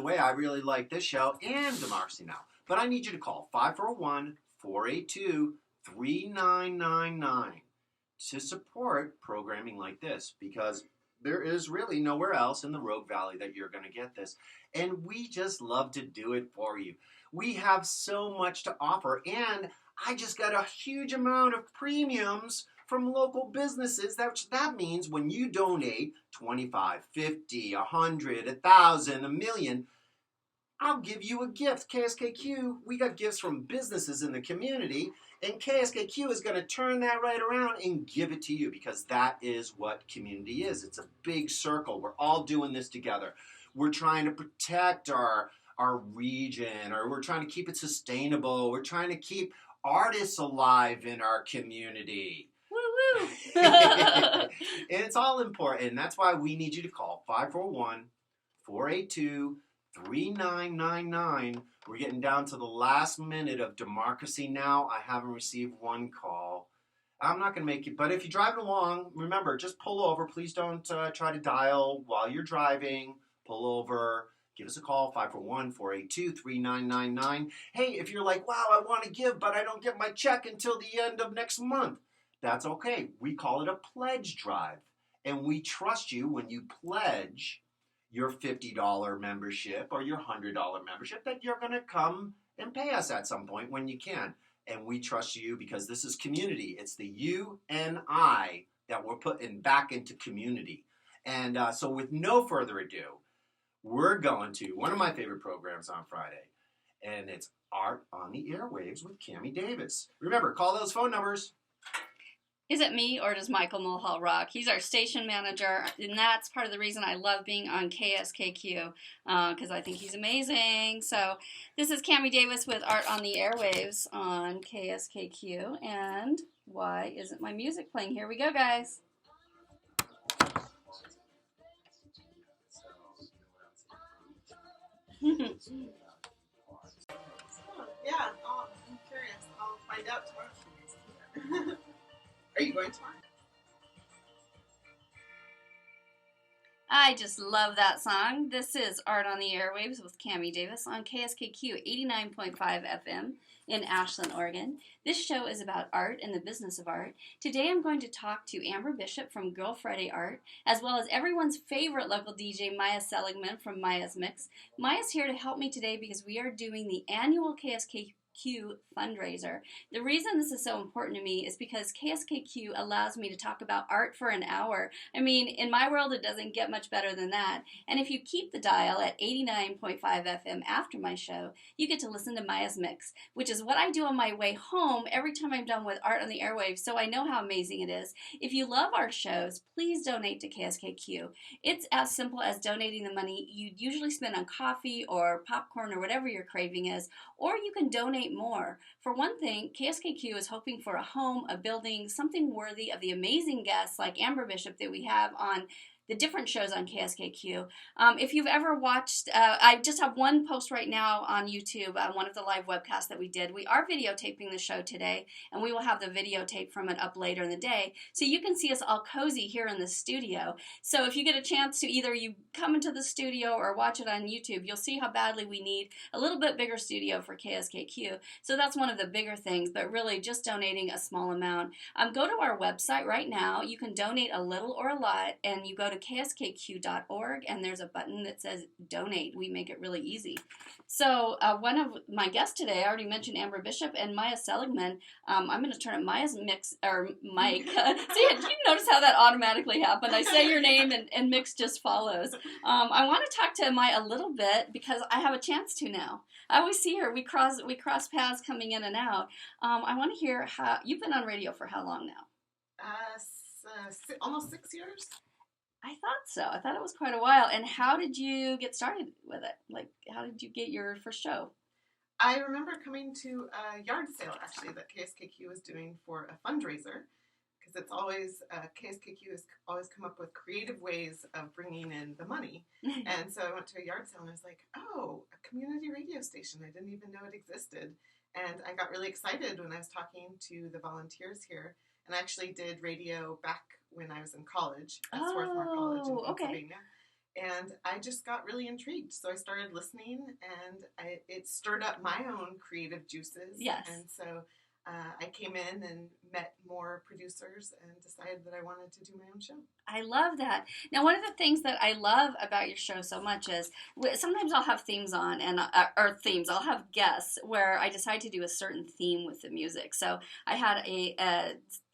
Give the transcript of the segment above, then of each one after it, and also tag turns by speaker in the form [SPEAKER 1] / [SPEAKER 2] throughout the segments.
[SPEAKER 1] way, I really like this show and Democracy Now! But I need you to call 541-482-3999 to support programming like this, because there is really nowhere else in the Rogue Valley that you're going to get this. And we just love to do it for you. We have so much to offer, and I just got a huge amount of premiums from local businesses. That means when you donate $25, $50, $100, $1,000, $1 million, I'll give you a gift. KSKQ, we got gifts from businesses in the community, and KSKQ is going to turn that right around and give it to you, because that is what community is. It's a big circle. We're all doing this together. We're trying to protect our region, or we're trying to keep it sustainable. We're trying to keep artists alive in our community.
[SPEAKER 2] Woo-woo!
[SPEAKER 1] And it's all important. That's why we need you to call 541-482-3999. We're getting down to the last minute of Democracy Now! I haven't received one call. I'm not going to make it, but if you're driving along, remember, just pull over. Please don't try to dial while you're driving. Pull over. Give us a call, 541-482-3999. Hey, if you're like, wow, I want to give, but I don't get my check until the end of next month, that's okay. We call it a pledge drive. And we trust you when you pledge your $50 membership or your $100 membership that you're going to come and pay us at some point when you can. And we trust you because this is community. It's the you and I that we're putting back into community. And so with no further ado, we're going to one of my favorite programs on Friday, and it's Art on the Airwaves with Cammy Davis. Remember, call those phone numbers.
[SPEAKER 2] Is it me, or does Michael Mulhall rock? He's our station manager, and that's part of the reason I love being on KSKQ, because I think he's amazing. So this is Cammy Davis with Art on the Airwaves on KSKQ, and why isn't my music playing? Here we go, guys.
[SPEAKER 3] Yeah, I'm curious. I'll find out tomorrow. Are you going tomorrow?
[SPEAKER 2] I just love that song. This is Art on the Airwaves with Cammy Davis on KSKQ 89.5 FM in Ashland, Oregon. This show is about art and the business of art. Today I'm going to talk to Amber Bishop from Girl Friday Art, as well as everyone's favorite local DJ, Maya Seligman from Maya's Mix. Maya's here to help me today because we are doing the annual KSKQ fundraiser. The reason this is so important to me is because KSKQ allows me to talk about art for an hour. I mean, in my world, it doesn't get much better than that. And if you keep the dial at 89.5 FM after my show, you get to listen to Maya's Mix, which is what I do on my way home every time I'm done with Art on the Airwaves, so I know how amazing it is. If you love our shows, please donate to KSKQ. It's as simple as donating the money you'd usually spend on coffee or popcorn or whatever your craving is, or you can donate more. For one thing, KSKQ is hoping for a home, a building, something worthy of the amazing guests like Amber Bishop that we have on the different shows on KSKQ. If you've ever watched, I just have one post right now on YouTube, one of the live webcasts that we did. We are videotaping the show today, and we will have the videotape from it up later in the day, so you can see us all cozy here in the studio. So if you get a chance to either you come into the studio or watch it on YouTube, you'll see how badly we need a little bit bigger studio for KSKQ. So that's one of the bigger things, but really just donating a small amount. Go to our website right now. You can donate a little or a lot, and you go to kskq.org, and there's a button that says donate. We make it really easy. So one of my guests today, I already mentioned Amber Bishop and Maya Seligman. I'm going to turn it Maya's mix, or Mike. See, you notice how that automatically happened. I say your name and mix just follows. I want to talk to Maya a little bit because I have a chance to now. I always see her. We cross paths coming in and out. I want to hear how you've been on radio for how long now?
[SPEAKER 3] Almost 6 years.
[SPEAKER 2] I thought so. I thought it was quite a while. And how did you get started with it? Like, how did you get your first show?
[SPEAKER 3] I remember coming to a yard sale, actually, that KSKQ was doing for a fundraiser, because it's always, KSKQ has always come up with creative ways of bringing in the money. And so I went to a yard sale, and I was like, oh, a community radio station. I didn't even know it existed. And I got really excited when I was talking to the volunteers here. And I actually did radio back when I was in college at Swarthmore College in Pennsylvania. And I just got really intrigued. So I started listening, and it stirred up my own creative juices.
[SPEAKER 2] Yes.
[SPEAKER 3] And so I came in and met more producers and decided that I wanted to do my own show.
[SPEAKER 2] I love that. Now, one of the things that I love about your show so much is sometimes I'll have themes on, and or themes. I'll have guests where I decide to do a certain theme with the music. So I had a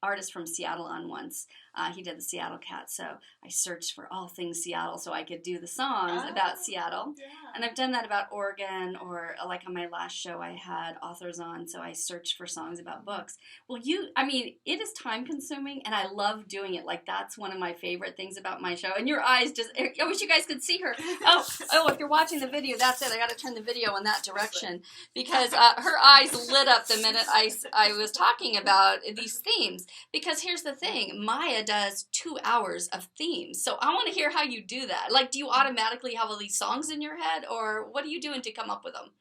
[SPEAKER 2] artist from Seattle on once. He did the Seattle Cats, so I searched for all things Seattle so I could do the songs about Seattle.
[SPEAKER 3] Yeah.
[SPEAKER 2] And I've done that about Oregon, or like on my last show I had authors on, so I searched for songs about books. Well, it is time consuming, and I love doing it. Like, that's one of my favorite things about my show. And your eyes I wish you guys could see her. Oh, if you're watching the video, that's it. I got to turn the video in that direction, because her eyes lit up the minute I was talking about these themes. Because here's the thing, Maya does 2 hours of themes. So I want to hear how you do that. Like, do you automatically have all these songs in your head, or what are you doing to come up with them?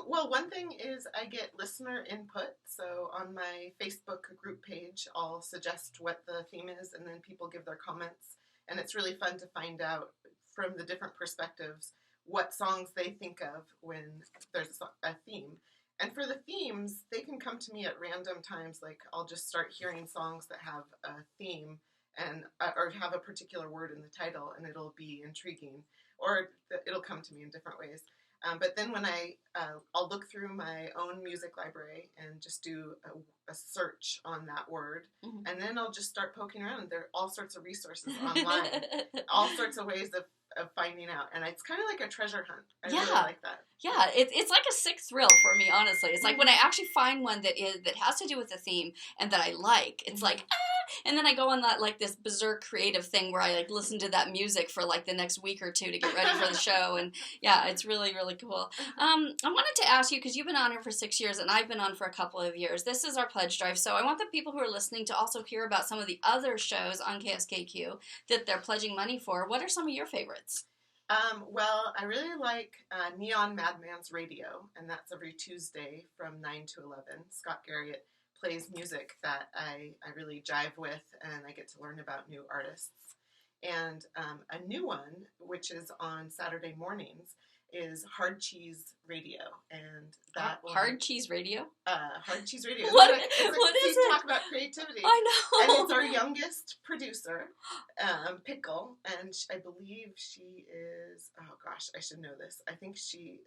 [SPEAKER 3] Well, one thing is I get listener input. So on my Facebook group page, I'll suggest what the theme is, and then people give their comments. And it's really fun to find out from the different perspectives what songs they think of when there's a theme. And for the themes, they can come to me at random times. Like, I'll just start hearing songs that have a theme and or have a particular word in the title, and it'll be intriguing. Or it'll come to me in different ways. But then when I'll look through my own music library and just do a search on that word, and then I'll just start poking around. And there are all sorts of resources online, all sorts of ways of finding out, and it's kind of like a treasure hunt. I really like that.
[SPEAKER 2] Yeah, it's like a sick thrill for me, honestly. It's like when I actually find one that has to do with the theme and that I like. It's like, and then I go on that, like, this berserk creative thing where I, like, listen to that music for, like, the next week or two to get ready for the show. And yeah, it's really, really cool. I wanted to ask you, because you've been on here for 6 years and I've been on for a couple of years. This is our pledge drive, so I want the people who are listening to also hear about some of the other shows on KSKQ that they're pledging money for. What are some of your favorites?
[SPEAKER 3] Well, I really like Neon Madman's Radio, and that's every Tuesday from 9 to 11. Scott Garriott plays music that I really jive with, and I get to learn about new artists. And a new one, which is on Saturday mornings, is Hard Cheese Radio, and that
[SPEAKER 2] Hard Cheese Radio.
[SPEAKER 3] Hard Cheese Radio.
[SPEAKER 2] What
[SPEAKER 3] is it? Talk about creativity.
[SPEAKER 2] I know.
[SPEAKER 3] And it's our youngest producer, Pickle, and I believe she is. Oh gosh, I should know this. I think she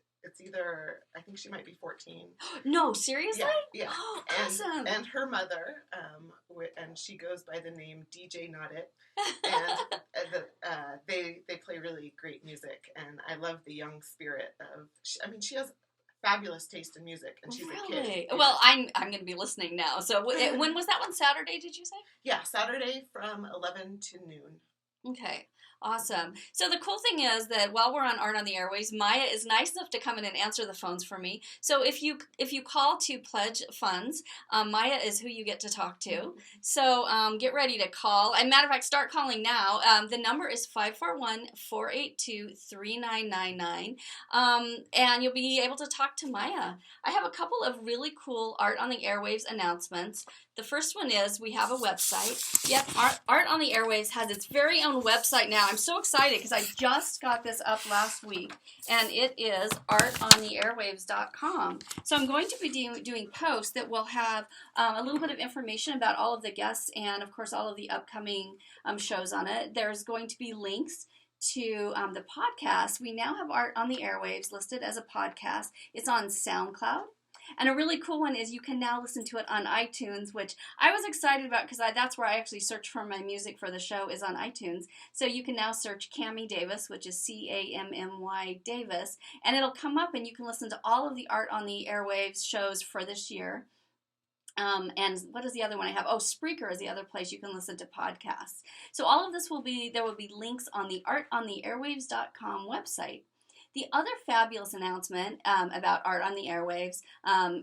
[SPEAKER 3] might be 14.
[SPEAKER 2] No, seriously?
[SPEAKER 3] Yeah.
[SPEAKER 2] Oh, awesome.
[SPEAKER 3] And her mother, and she goes by the name DJ Not It, and they play really great music, and I love the young spirit of. She has fabulous taste in music, and she's a kid.
[SPEAKER 2] Well, I'm going to be listening now. So when was that one? Saturday, did you say?
[SPEAKER 3] Yeah, Saturday from 11 to noon.
[SPEAKER 2] Okay, awesome. So the cool thing is that while we're on Art on the Airwaves, Maya is nice enough to come in and answer the phones for me. So if you call to pledge funds, Maya is who you get to talk to. So get ready to call. And matter of fact, start calling now. The number is 541-482-3999. And you'll be able to talk to Maya. I have a couple of really cool Art on the Airwaves announcements. The first one is we have a website. Yep, Art on the Airwaves has its very own website now. I'm so excited because I just got this up last week, and it is artontheairwaves.com. So I'm going to be doing posts that will have a little bit of information about all of the guests and, of course, all of the upcoming shows on it. There's going to be links to the podcast. We now have Art on the Airwaves listed as a podcast. It's on SoundCloud. And a really cool one is you can now listen to it on iTunes, which I was excited about because that's where I actually search for my music for the show, is on iTunes. So you can now search Cammy Davis, which is Cammy Davis, and it'll come up and you can listen to all of the Art on the Airwaves shows for this year. And what is the other one I have? Oh, Spreaker is the other place you can listen to podcasts. So all of this there will be links on the artontheairwaves.com website. The other fabulous announcement about Art on the Airwaves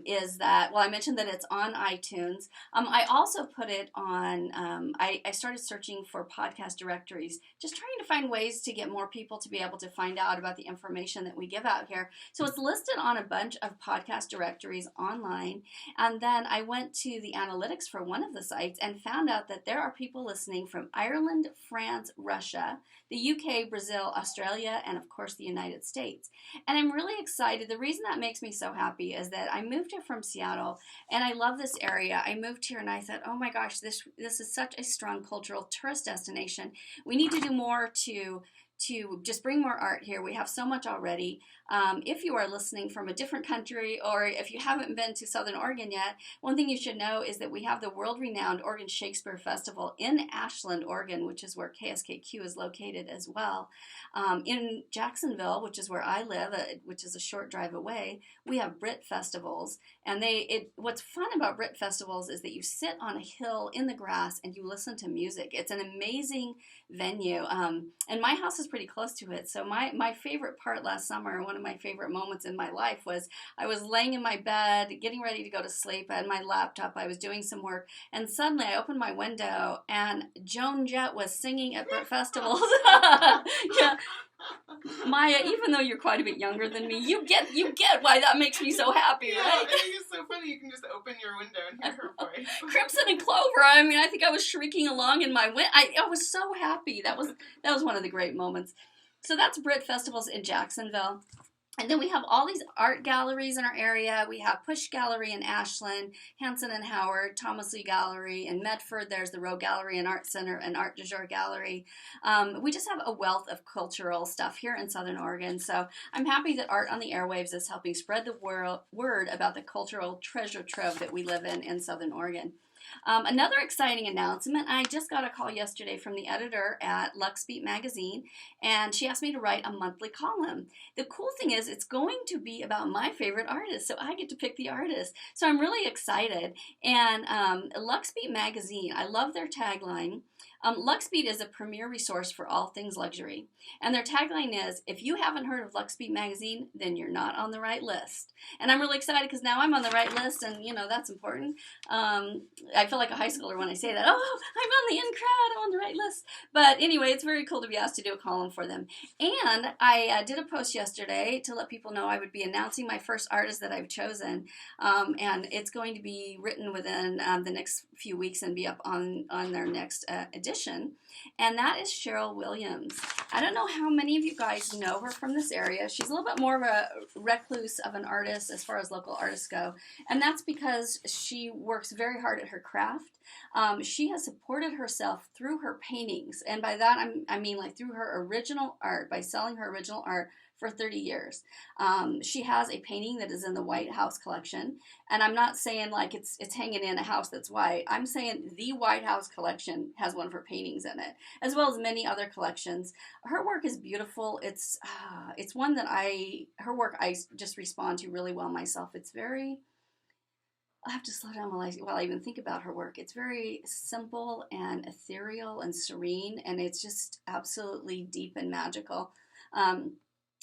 [SPEAKER 2] is that, well, I mentioned that it's on iTunes. I also put it on, I started searching for podcast directories, just trying to find ways to get more people to be able to find out about the information that we give out here. So it's listed on a bunch of podcast directories online. And then I went to the analytics for one of the sites and found out that there are people listening from Ireland, France, Russia, the UK, Brazil, Australia, and of course the United States. And I'm really excited. The reason that makes me so happy is that I moved here from Seattle, and I love this area. I moved here and I thought, oh my gosh, this is such a strong cultural tourist destination. We need to do more to just bring more art here. We have so much already. If you are listening from a different country, or if you haven't been to Southern Oregon yet, one thing you should know is that we have the world-renowned Oregon Shakespeare Festival in Ashland, Oregon, which is where KSKQ is located as well. In Jacksonville, which is where I live, which is a short drive away, we have Brit festivals. And what's fun about Brit festivals is that you sit on a hill in the grass and you listen to music. It's an amazing venue. And my house is pretty close to it. So my favorite part last summer, one of my favorite moments in my life, was I was laying in my bed, getting ready to go to sleep. I had my laptop. I was doing some work. And suddenly I opened my window and Joan Jett was singing at Brit festivals. Yeah. Maya, even though you're quite a bit younger than me, you get why that makes me so happy,
[SPEAKER 3] Yeah,
[SPEAKER 2] right?
[SPEAKER 3] I think it's so funny. You can just open your window and hear her voice.
[SPEAKER 2] Crimson and Clover. I mean, I think I was shrieking along in my I was so happy. That was one of the great moments. So that's Brit Festivals in Jacksonville. And then we have all these art galleries in our area. We have Push Gallery in Ashland, Hanson and Howard, Thomas Lee Gallery in Medford. There's the Rowe Gallery and Art Center and Art du Jour Gallery. We just have a wealth of cultural stuff here in Southern Oregon. So I'm happy that Art on the Airwaves is helping spread the word about the cultural treasure trove that we live in Southern Oregon. Another exciting announcement, I just got a call yesterday from the editor at Lux Beat magazine, and she asked me to write a monthly column. The cool thing is it's going to be about my favorite artists, so I get to pick the artist. So I'm really excited. And Lux Beat magazine, I love their tagline. LuxBeat is a premier resource for all things luxury. And their tagline is, if you haven't heard of LuxBeat magazine, then you're not on the right list. And I'm really excited because now I'm on the right list, and, that's important. I feel like a high schooler when I say that. Oh, I'm on the in crowd, I'm on the right list. But anyway, it's very cool to be asked to do a column for them. And I did a post yesterday to let people know I would be announcing my first artist that I've chosen. And it's going to be written within the next few weeks and be up on their next edition. And that is Cheryl Williams. I don't know how many of you guys know her from this area. She's a little bit more of a recluse of an artist as far as local artists go. And that's because she works very hard at her craft. She has supported herself through her paintings. And by that, I mean like through her original art, by selling her original art for 30 years. She has a painting that is in the White House collection. And I'm not saying like it's hanging in a house that's white. I'm saying the White House collection has one of her paintings in it, as well as many other collections. Her work is beautiful. It's one that her work I just respond to really well myself. It's very, I have to slow down while I even think about her work. It's very simple and ethereal and serene, and it's just absolutely deep and magical.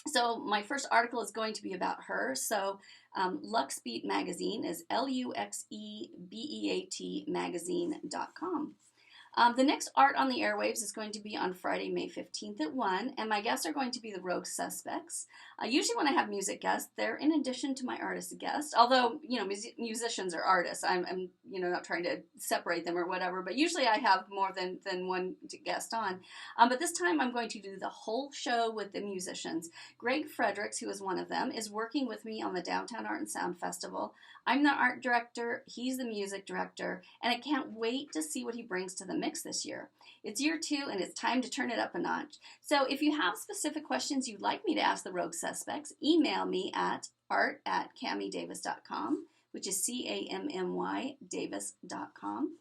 [SPEAKER 2] So my first article is going to be about her. So LuxBeat magazine is LuxeBeat magazine.com. The next Art on the Airwaves is going to be on Friday, May 15th at 1, and my guests are going to be the Rogue Suspects. Usually when I have music guests, they're in addition to my artist guest, although, musicians are artists. I'm not trying to separate them or whatever, but usually I have more than one guest on. But this time I'm going to do the whole show with the musicians. Greg Fredericks, who is one of them, is working with me on the Downtown Art and Sound Festival. I'm the art director, he's the music director, and I can't wait to see what he brings to the mix this year. It's year 2, and it's time to turn it up a notch. So if you have specific questions you'd like me to ask the Rogue Suspects, email me at art@cammydavis.com, which is CAMMY Davis.com.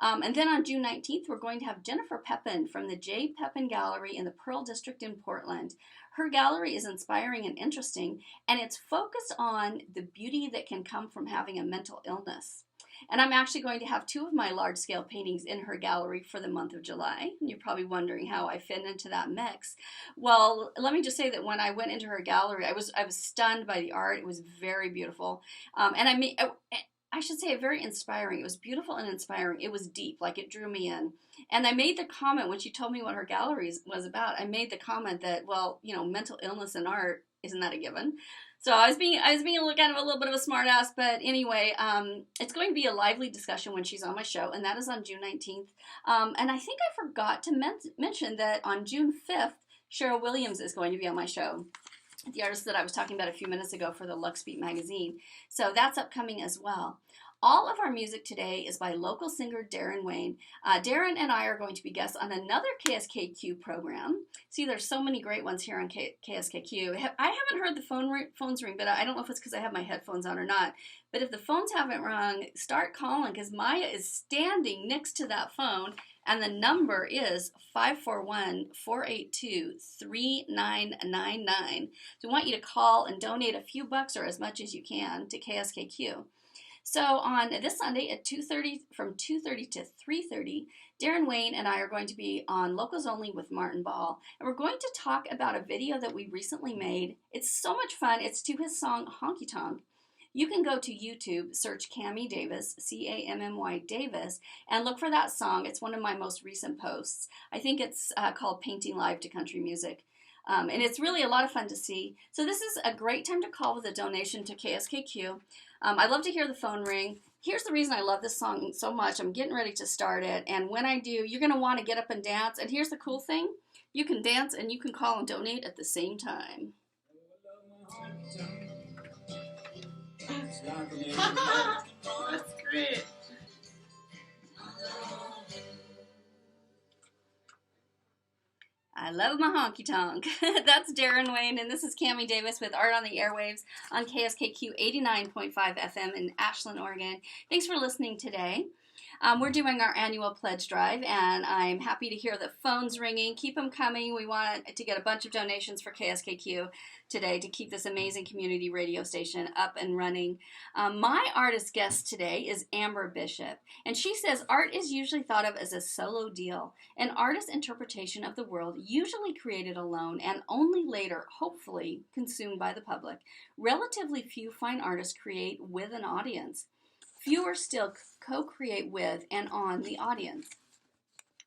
[SPEAKER 2] And then on June 19th, we're going to have Jennifer Pepin from the J. Pepin Gallery in the Pearl District in Portland. Her gallery is inspiring and interesting, and it's focused on the beauty that can come from having a mental illness. And I'm actually going to have 2 of my large-scale paintings in her gallery for the month of July. And you're probably wondering how I fit into that mix. Well, let me just say that when I went into her gallery, I was stunned by the art. It was very beautiful. And I should say very inspiring. It was beautiful and inspiring. It was deep, like it drew me in. And I made the comment when she told me what her gallery was about. I made the comment that, well, mental illness and art, isn't that a given? So I was being a little bit of a smart ass, but anyway, it's going to be a lively discussion when she's on my show, and that is on June 19th. And I think I forgot to mention that on June 5th, Cheryl Williams is going to be on my show, the artist that I was talking about a few minutes ago for the Lux Beat magazine. So that's upcoming as well. All of our music today is by local singer Darren Wayne. Darren and I are going to be guests on another KSKQ program. See, there's so many great ones here on KSKQ. I haven't heard the phones ring, but I don't know if it's because I have my headphones on or not. But if the phones haven't rung, start calling, because Maya is standing next to that phone, and the number is 541-482-3999. So I want you to call and donate a few bucks or as much as you can to KSKQ. So on this Sunday at 2:30, from 2:30 to 3:30, Darren Wayne and I are going to be on Locals Only with Martin Ball, and we're going to talk about a video that we recently made. It's so much fun. It's to his song Honky Tonk. You can go to YouTube, search Cammy Davis, Cammy Davis, and look for that song. It's one of my most recent posts. I think it's called Painting Live to Country Music. And it's really a lot of fun to see. So this is a great time to call with a donation to KSKQ. I love to hear the phone ring. Here's the reason I love this song so much. I'm getting ready to start it. And when I do, you're going to want to get up and dance. And here's the cool thing. You can dance and you can call and donate at the same time.
[SPEAKER 3] That's great.
[SPEAKER 2] I love my honky tonk. That's Darren Wayne, and this is Cammy Davis with Art on the Airwaves on KSKQ 89.5 FM in Ashland, Oregon. Thanks for listening today. We're doing our annual pledge drive, and I'm happy to hear the phones ringing. Keep them coming. We want to get a bunch of donations for KSKQ today to keep this amazing community radio station up and running. My artist guest today is Amber Bishop, and she says art is usually thought of as a solo deal, an artist's interpretation of the world usually created alone and only later, hopefully, consumed by the public. Relatively few fine artists create with an audience. Fewer still co-create with and on the audience.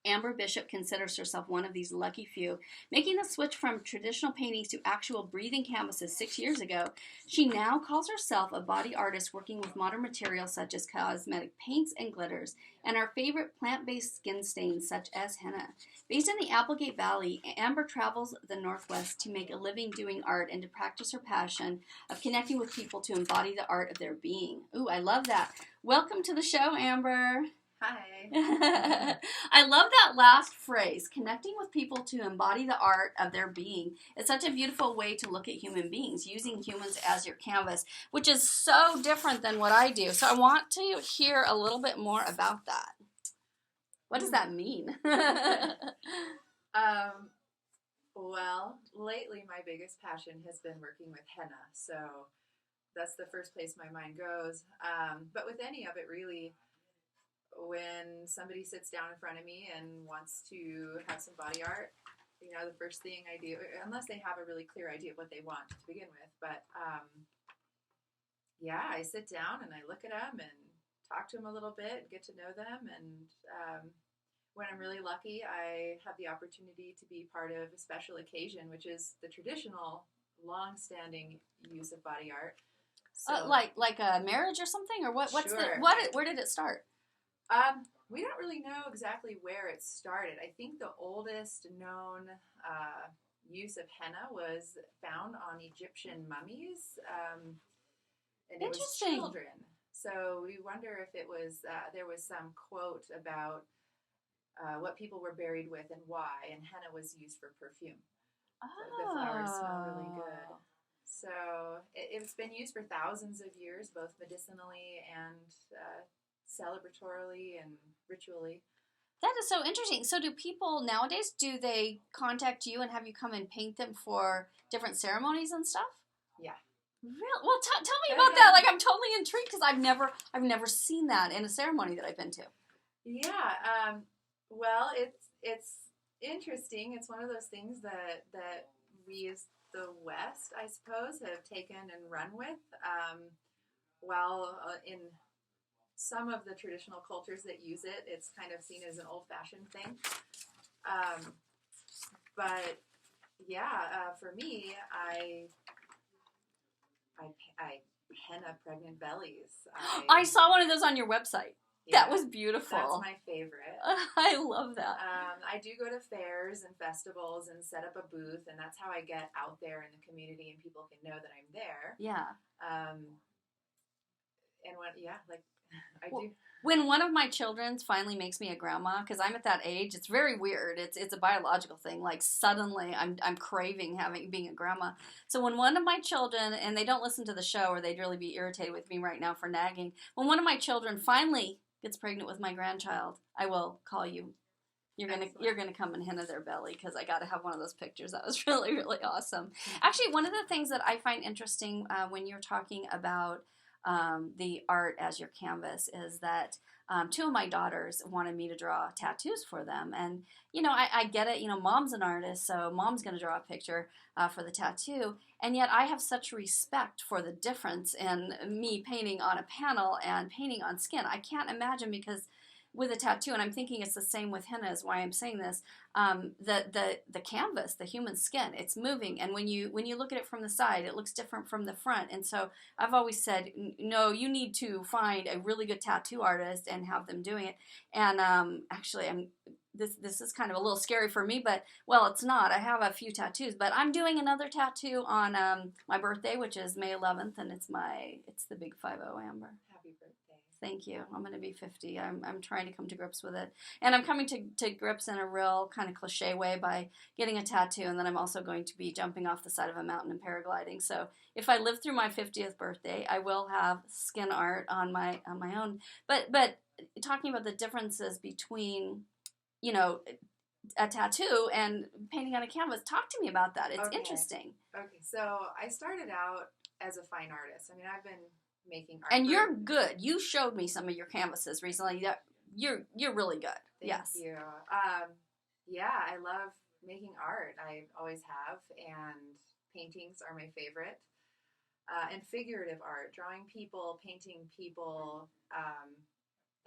[SPEAKER 2] Amber Bishop considers herself one of these lucky few. Making the switch from traditional paintings to actual breathing canvases 6 years ago, she now calls herself a body artist working with modern materials such as cosmetic paints and glitters, and our favorite plant-based skin stains such as henna. Based in the Applegate Valley, Amber travels the Northwest to make a living doing art and to practice her passion of connecting with people to embody the art of their being. Ooh, I love that. Welcome to the show, Amber.
[SPEAKER 4] Hi.
[SPEAKER 2] I love that last phrase, connecting with people to embody the art of their being. It's such a beautiful way to look at human beings, using humans as your canvas, which is so different than what I do. So I want to hear a little bit more about that. What does that mean?
[SPEAKER 4] Well, lately my biggest passion has been working with henna, so that's the first place my mind goes. But with any of it, really, when somebody sits down in front of me and wants to have some body art, the first thing I do, unless they have a really clear idea of what they want to begin with, but I sit down and I look at them and talk to them a little bit, get to know them, and when I'm really lucky, I have the opportunity to be part of a special occasion, which is the traditional, long-standing use of body art. So,
[SPEAKER 2] like a marriage or something, or what?
[SPEAKER 4] Sure.
[SPEAKER 2] Where did it start?
[SPEAKER 4] We don't really know exactly where it started. I think the oldest known use of henna was found on Egyptian mummies, and it was children. So we wonder if it was there was some quote about what people were buried with and why, and henna was used for perfume.
[SPEAKER 2] Oh.
[SPEAKER 4] So the flowers smell really good. So it's been used for thousands of years, both medicinally and celebratorily and ritually.
[SPEAKER 2] That is so interesting. So do people nowadays, do they contact you and have you come and paint them for different ceremonies and stuff?
[SPEAKER 4] Yeah.
[SPEAKER 2] Real? Well, tell me about that. Like, I'm totally intrigued because I've never seen that in a ceremony that I've been to.
[SPEAKER 4] Yeah. Well, it's interesting. It's one of those things that we as the West, I suppose, have taken and run with. While in some of the traditional cultures that use it, it's kind of seen as an old-fashioned thing. But yeah, for me, I henna pregnant bellies.
[SPEAKER 2] I saw one of those on your website.
[SPEAKER 4] Yeah,
[SPEAKER 2] that was beautiful.
[SPEAKER 4] That's my favorite.
[SPEAKER 2] I love that.
[SPEAKER 4] I do go to fairs and festivals and set up a booth, and that's how I get out there in the community and people can know that I'm there.
[SPEAKER 2] Yeah.
[SPEAKER 4] And I do.
[SPEAKER 2] When one of my children finally makes me a grandma, because I'm at that age, it's very weird. It's a biological thing. Like suddenly, I'm craving being a grandma. So when one of my children, and they don't listen to the show, or they'd really be irritated with me right now for nagging. When one of my children finally gets pregnant with my grandchild, I will call you. You're gonna come and henna their belly because I got to have one of those pictures. That was really, really awesome. Actually, one of the things that I find interesting when you're talking about the art as your canvas is that two of my daughters wanted me to draw tattoos for them. And, I get it. Mom's an artist, so mom's going to draw a picture for the tattoo. And yet I have such respect for the difference in me painting on a panel and painting on skin. I can't imagine because with a tattoo, and I'm thinking it's the same with henna is why I'm saying this, the canvas, the human skin, it's moving. And when you look at it from the side, it looks different from the front. And so I've always said, no, you need to find a really good tattoo artist and have them doing it. And actually, this is kind of a little scary for me, but, well, it's not. I have a few tattoos, but I'm doing another tattoo on my birthday, which is May 11th, and it's the big 50 Amber.
[SPEAKER 4] Happy birthday.
[SPEAKER 2] Thank you. I'm going to be 50. I'm trying to come to grips with it. And I'm coming to grips in a real kind of cliche way by getting a tattoo, and then I'm also going to be jumping off the side of a mountain and paragliding. So if I live through my 50th birthday, I will have skin art on my own. But talking about the differences between, a tattoo and painting on a canvas, talk to me about that. It's interesting.
[SPEAKER 4] Okay, so I started out as a fine artist. I mean, I've been making art.
[SPEAKER 2] And you're good. You showed me some of your canvases recently. That you're really good.
[SPEAKER 4] Thank you. Yeah, I love making art. I always have, and paintings are my favorite. And figurative art, drawing people, painting people,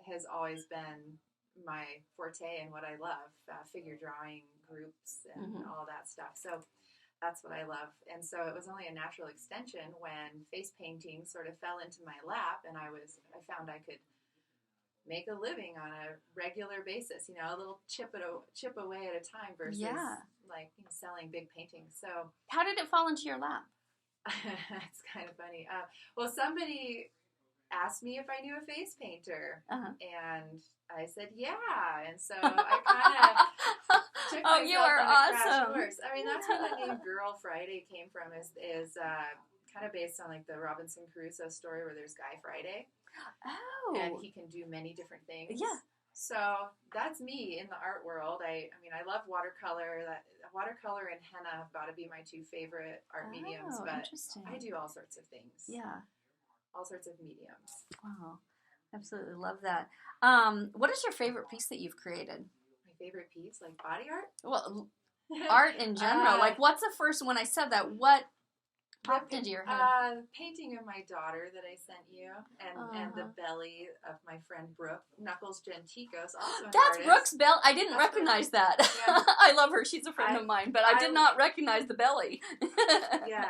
[SPEAKER 4] has always been my forte and what I love. Figure drawing groups and all that stuff. So that's what I love. And so it was only a natural extension when face painting sort of fell into my lap, and I found I could make a living on a regular basis, a little chip away at a time versus selling big paintings. So
[SPEAKER 2] how did it fall into your lap?
[SPEAKER 4] It's kind of funny. Well, somebody asked me if I knew a face painter, and I said, yeah. And so I kind of took myself
[SPEAKER 2] you are
[SPEAKER 4] on a
[SPEAKER 2] awesome.
[SPEAKER 4] Crash course. I mean, that's where the name Girl Friday came from, is kind of based on like the Robinson Crusoe story where there's Guy Friday.
[SPEAKER 2] Oh.
[SPEAKER 4] And he can do many different things.
[SPEAKER 2] Yeah.
[SPEAKER 4] So that's me in the art world. I mean, I love watercolor. Watercolor and henna have got to be my two favorite art mediums, but I do all sorts of things.
[SPEAKER 2] Yeah.
[SPEAKER 4] All sorts of mediums.
[SPEAKER 2] Wow. Absolutely love that. What is your favorite piece that you've created?
[SPEAKER 4] My favorite piece? Like body art?
[SPEAKER 2] Well, art in general. Like, what's the first, when I said that, what popped into your head?
[SPEAKER 4] Painting of my daughter that I sent you, and the belly of my friend Brooke, Knuckles Genticos, also an
[SPEAKER 2] That's
[SPEAKER 4] artist.
[SPEAKER 2] Brooke's belly. I didn't recognize that.
[SPEAKER 4] Yeah.
[SPEAKER 2] I love her. She's a friend of mine, but I did not recognize the belly.
[SPEAKER 4] Yeah.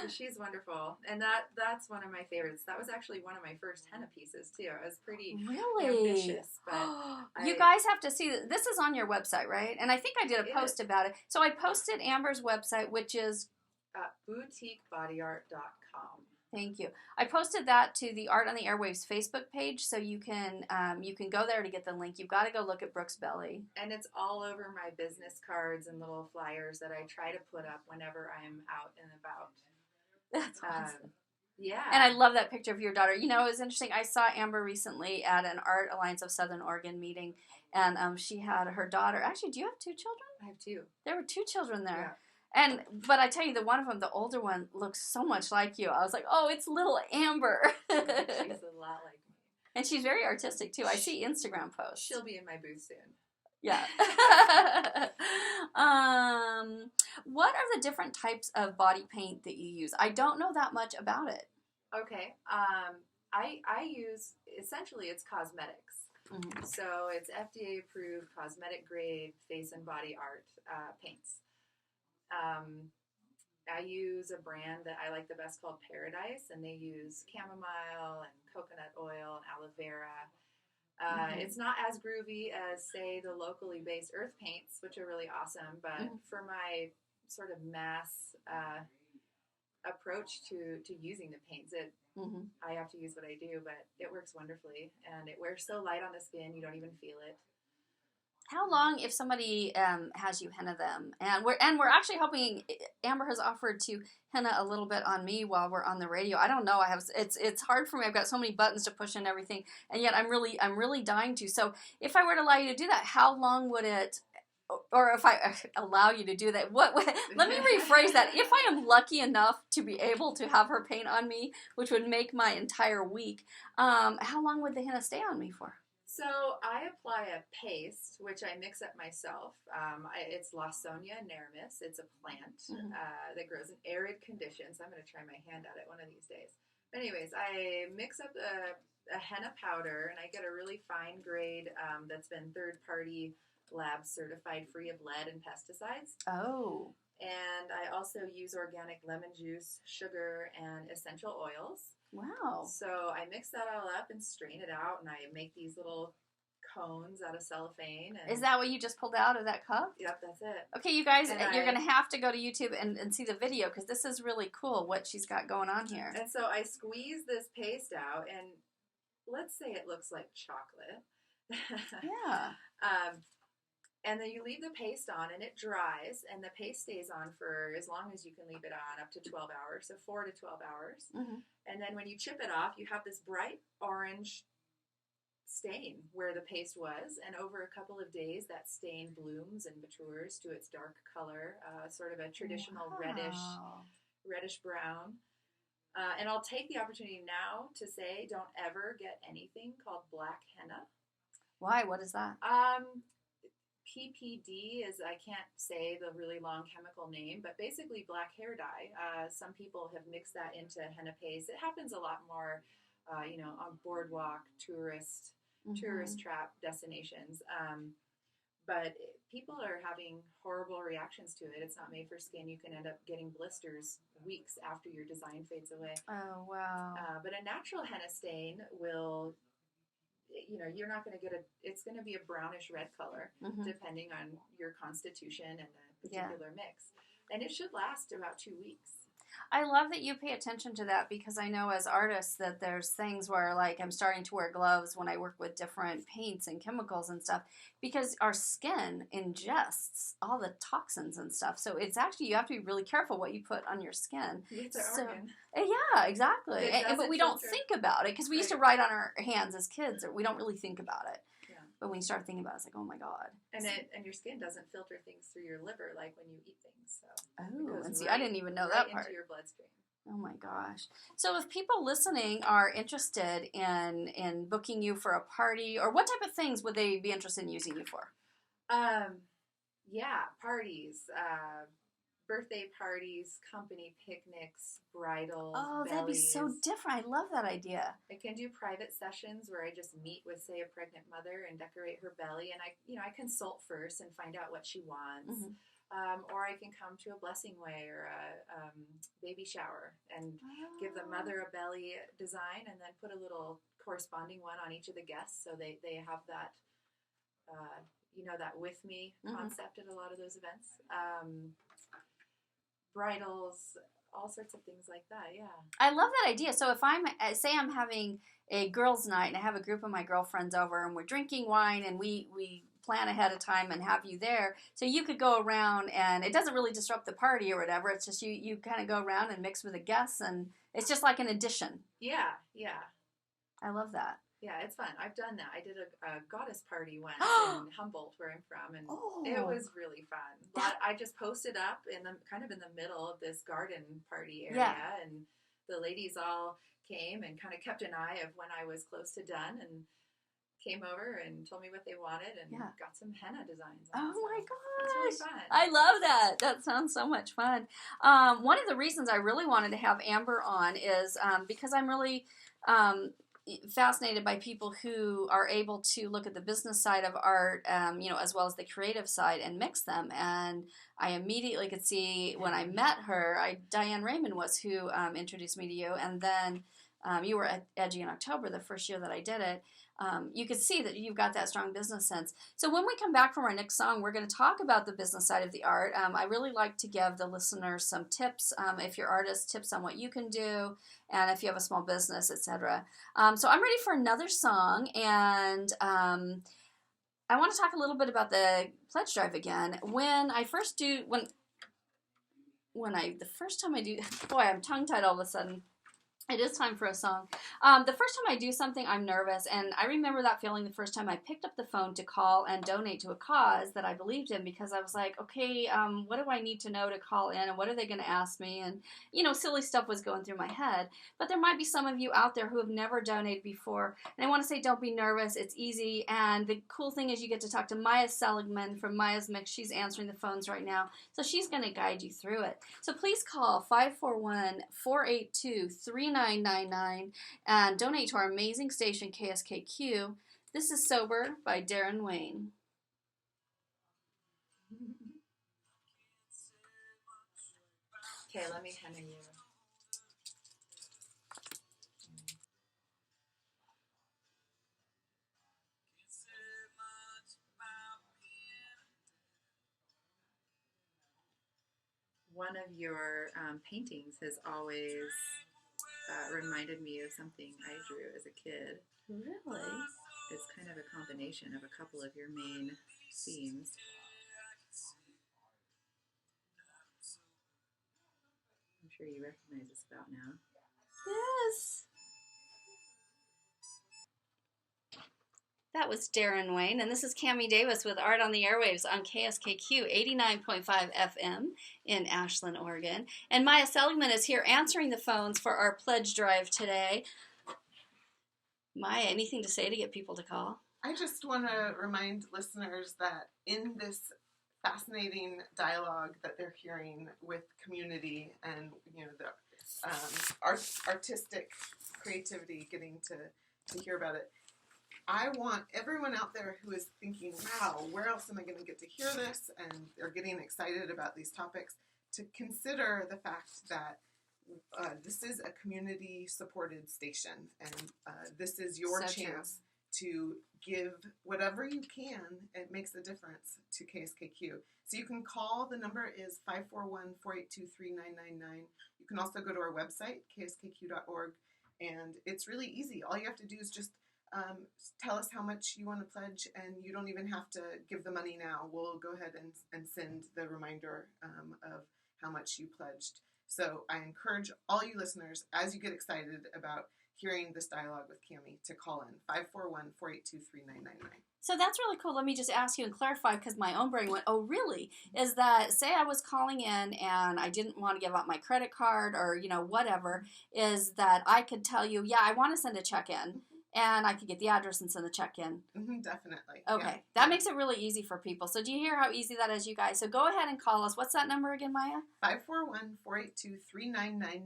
[SPEAKER 4] She's wonderful, and that's one of my favorites. That was actually one of my first henna pieces too. It was pretty ambitious, but
[SPEAKER 2] you guys have to see this is on your website, right? And I think I did a post about it. So I posted Amber's website, which is
[SPEAKER 4] boutiquebodyart.com.
[SPEAKER 2] Thank you. I posted that to the Art on the Airwaves Facebook page, so you can go there to get the link. You've got to go look at Brooke's belly.
[SPEAKER 4] And it's all over my business cards and little flyers that I try to put up whenever I'm out and about.
[SPEAKER 2] That's awesome.
[SPEAKER 4] Yeah.
[SPEAKER 2] And I love that picture of your daughter. It was interesting. I saw Amber recently at an Art Alliance of Southern Oregon meeting, and she had her daughter. Actually, do you have two children?
[SPEAKER 4] I have two.
[SPEAKER 2] There were two children there. But I tell you, the one of them, the older one, looks so much like you. I was like, oh, it's little Amber.
[SPEAKER 4] She's a lot like me.
[SPEAKER 2] And she's very artistic, too. I see Instagram posts.
[SPEAKER 4] She'll be in my booth soon.
[SPEAKER 2] Yeah. What are the different types of body paint that you use? I don't know that much about it.
[SPEAKER 4] Okay. I use, essentially, it's cosmetics.
[SPEAKER 2] Mm-hmm.
[SPEAKER 4] So it's FDA approved cosmetic grade face and body art paints. I use a brand that I like the best called Paradise, and they use chamomile and coconut oil and aloe vera. It's not as groovy as, say, the locally based earth paints, which are really awesome, but for my sort of mass approach to using the paints, I have to use what I do, but it works wonderfully, and it wears so light on the skin, you don't even feel it.
[SPEAKER 2] How long, if somebody has you henna them, and we're actually helping, Amber has offered to henna a little bit on me while we're on the radio. I don't know. It's hard for me. I've got so many buttons to push and everything, and yet I'm really dying to. So if I were to allow you to do that, how long would it? Or if I allow you to do that, let me rephrase that. If I am lucky enough to be able to have her paint on me, which would make my entire week, how long would the henna stay on me for?
[SPEAKER 4] So I apply a paste, which I mix up myself. It's Lawsonia nermis. It's a plant that grows in arid conditions. I'm going to try my hand at it one of these days. But anyways, I mix up a henna powder, and I get a really fine grade that's been third-party lab certified, free of lead and pesticides.
[SPEAKER 2] Oh.
[SPEAKER 4] And I also use organic lemon juice, sugar, and essential oils.
[SPEAKER 2] Wow.
[SPEAKER 4] So I mix that all up and strain it out, and I make these little cones out of cellophane. And
[SPEAKER 2] is that what you just pulled out of that cup?
[SPEAKER 4] Yep, that's it.
[SPEAKER 2] Okay, you guys, you're going to have to go to YouTube and see the video, because this is really cool what she's got going on here.
[SPEAKER 4] And so I squeeze this paste out, and let's say it looks like chocolate.
[SPEAKER 2] Yeah.
[SPEAKER 4] And then you leave the paste on, and it dries, and the paste stays on for as long as you can leave it on, up to 12 hours, so 4 to 12 hours. And then when you chip it off, you have this bright orange stain where the paste was, and over a couple of days, that stain blooms and matures to its dark color, sort of a traditional reddish brown. And I'll take the opportunity now to say, don't ever get anything called black henna.
[SPEAKER 2] Why? What is that?
[SPEAKER 4] PPD is, I can't say the really long chemical name, but basically black hair dye. Some people have mixed that into henna paste. It happens a lot more, on boardwalk, tourist trap destinations. But people are having horrible reactions to it. It's not made for skin. You can end up getting blisters weeks after your design fades away.
[SPEAKER 2] Oh, wow.
[SPEAKER 4] But a natural henna stain will... you're not going to get it's going to be a brownish red color, depending on your constitution and the particular mix. And it should last about 2 weeks.
[SPEAKER 2] I love that you pay attention to that, because I know as artists that there's things where, like, I'm starting to wear gloves when I work with different paints and chemicals and stuff, because our skin ingests all the toxins and stuff. So it's actually, you have to be really careful what you put on your skin.
[SPEAKER 4] It's an organ.
[SPEAKER 2] Yeah, exactly. But we don't
[SPEAKER 4] filter.
[SPEAKER 2] think about it, because we used to write on our hands as kids, or we don't really think about it. Yeah. But when you start thinking about it, it's like, oh my God.
[SPEAKER 4] And your skin doesn't filter things through your liver like when you eat things. So
[SPEAKER 2] and see, I didn't even know that part.
[SPEAKER 4] Into your bloodstream.
[SPEAKER 2] Oh my gosh. So if people listening are interested in booking you for a party, or what type of things would they be interested in using you for?
[SPEAKER 4] Yeah, parties, birthday parties, company picnics, bridals.
[SPEAKER 2] Oh, that'd be so different. I love that idea.
[SPEAKER 4] I can do private sessions where I just meet with, say, a pregnant mother and decorate her belly, and I consult first and find out what she wants. Or I can come to a blessing way or a baby shower and give the mother a belly design, and then put a little corresponding one on each of the guests, so they have that that with me concept at a lot of those events. Bridals, all sorts of things like that. Yeah,
[SPEAKER 2] I love that idea. So if I'm having a girls' night and I have a group of my girlfriends over and we're drinking wine and we plan ahead of time and have you there, so you could go around and it doesn't really disrupt the party or whatever. It's just you kind of go around and mix with the guests, and it's just like an addition.
[SPEAKER 4] Yeah.
[SPEAKER 2] I love that.
[SPEAKER 4] Yeah, it's fun. I've done that. I did a goddess party once in Humboldt, where I'm from, and it was really fun. I just posted up in the middle of this garden party area, and the ladies all came and kind of kept an eye of when I was close to done, and came over and told me what they wanted, and got some henna designs.
[SPEAKER 2] Oh my gosh.
[SPEAKER 4] It's really fun.
[SPEAKER 2] I love that. That sounds so much fun. One of the reasons I really wanted to have Amber on is because I'm really fascinated by people who are able to look at the business side of art, as well as the creative side, and mix them. And I immediately could see when I met her, Diane Raymond was who introduced me to you, and then you were at Edgy in October, the first year that I did it. You could see that you've got that strong business sense. So when we come back from our next song, we're going to talk about the business side of the art. I really like to give the listeners some tips, if you're artists, tips on what you can do, and if you have a small business, etc. So I'm ready for another song, and I want to talk a little bit about the pledge drive again. The first time I do, boy, I'm tongue-tied all of a sudden. It is time for a song. The first time I do something, I'm nervous, and I remember that feeling the first time I picked up the phone to call and donate to a cause that I believed in, because I was like, okay, what do I need to know to call in, and what are they going to ask me? And, silly stuff was going through my head. But there might be some of you out there who have never donated before, and I want to say don't be nervous. It's easy, and the cool thing is you get to talk to Maya Seligman from Maya's Mix. She's answering the phones right now, so she's going to guide you through it. So please call 541-482-3999 and donate to our amazing station, KSKQ. This is Sober by Darren Wayne.
[SPEAKER 4] Okay, let me henna you. One of your paintings has always reminded me of something I drew as a kid.
[SPEAKER 2] Really?
[SPEAKER 4] It's kind of a combination of a couple of your main themes. I'm sure you recognize this about now.
[SPEAKER 2] Yes. That was Darren Wayne, and this is Cammy Davis with Art on the Airwaves on KSKQ 89.5 FM in Ashland, Oregon. And Maya Seligman is here answering the phones for our pledge drive today. Maya, anything to say to get people to call?
[SPEAKER 3] I just want to remind listeners that in this fascinating dialogue that they're hearing with community and the artistic creativity, getting to hear about it, I want everyone out there who is thinking, wow, where else am I going to get to hear this? And they're getting excited about these topics, to consider the fact that this is a community-supported station, and this is your chance to give whatever you can. It makes a difference to KSKQ. So you can call. The number is 541-482-3999. You can also go to our website, kskq.org, and it's really easy. All you have to do is just tell us how much you want to pledge, and you don't even have to give the money now. We'll go ahead and send the reminder of how much you pledged. So I encourage all you listeners, as you get excited about hearing this dialogue with Cammy, to call in 541-482-3999.
[SPEAKER 2] So that's really cool. Let me just ask you and clarify, because my own brain went, oh, really? Is that, say I was calling in and I didn't want to give out my credit card or, whatever, is that I could tell you, yeah, I want to send a check in. And I could get the address and send the check in.
[SPEAKER 3] Mm-hmm, definitely.
[SPEAKER 2] Okay. Yeah. That makes it really easy for people. So do you hear how easy that is, you guys? So go ahead and call us. What's that number again, Maya?
[SPEAKER 3] 541-482-3999.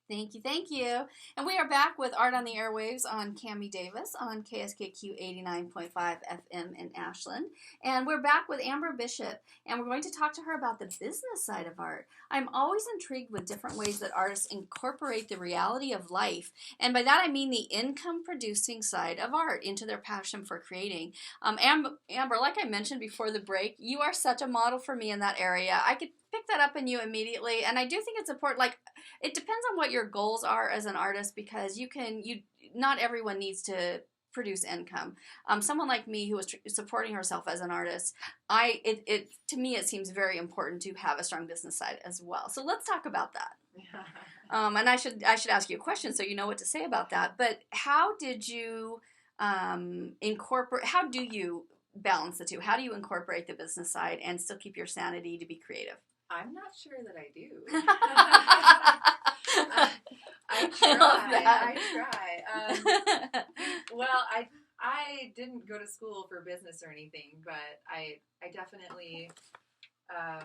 [SPEAKER 2] Thank you. And we are back with Art on the Airwaves on Cammy Davis on KSKQ 89.5 FM in Ashland. And we're back with Amber Bishop, and we're going to talk to her about the business side of art. I'm always intrigued with different ways that artists incorporate the reality of life, and by that I mean the income-producing side of art, into their passion for creating. Amber, like I mentioned before the break, you are such a model for me in that area. I could pick that up in you immediately, and I do think it's important. Like, it depends on what your goals are as an artist, because not everyone needs to produce income. Someone like me who is supporting herself as an artist, to me it seems very important to have a strong business side as well. So let's talk about that. And I should ask you a question so you know what to say about that. But how did you incorporate? How do you balance the two? How do you incorporate the business side and still keep your sanity to be creative?
[SPEAKER 4] I'm not sure that I do. I try. Well, I didn't go to school for business or anything, but I definitely, I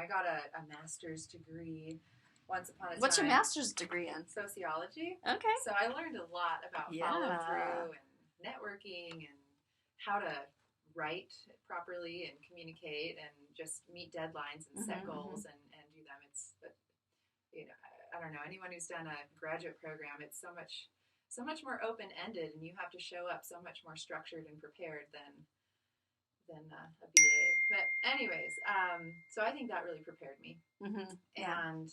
[SPEAKER 4] got a master's degree once upon a time.
[SPEAKER 2] What's your master's degree in?
[SPEAKER 4] Sociology.
[SPEAKER 2] Okay.
[SPEAKER 4] So I learned a lot about follow through and networking and how to write properly and communicate and just meet deadlines and set goals and do them. I don't know, anyone who's done a graduate program, it's so much more open-ended, and you have to show up so much more structured and prepared than a BA. But anyways, so I think that really prepared me. Mm-hmm. Yeah. And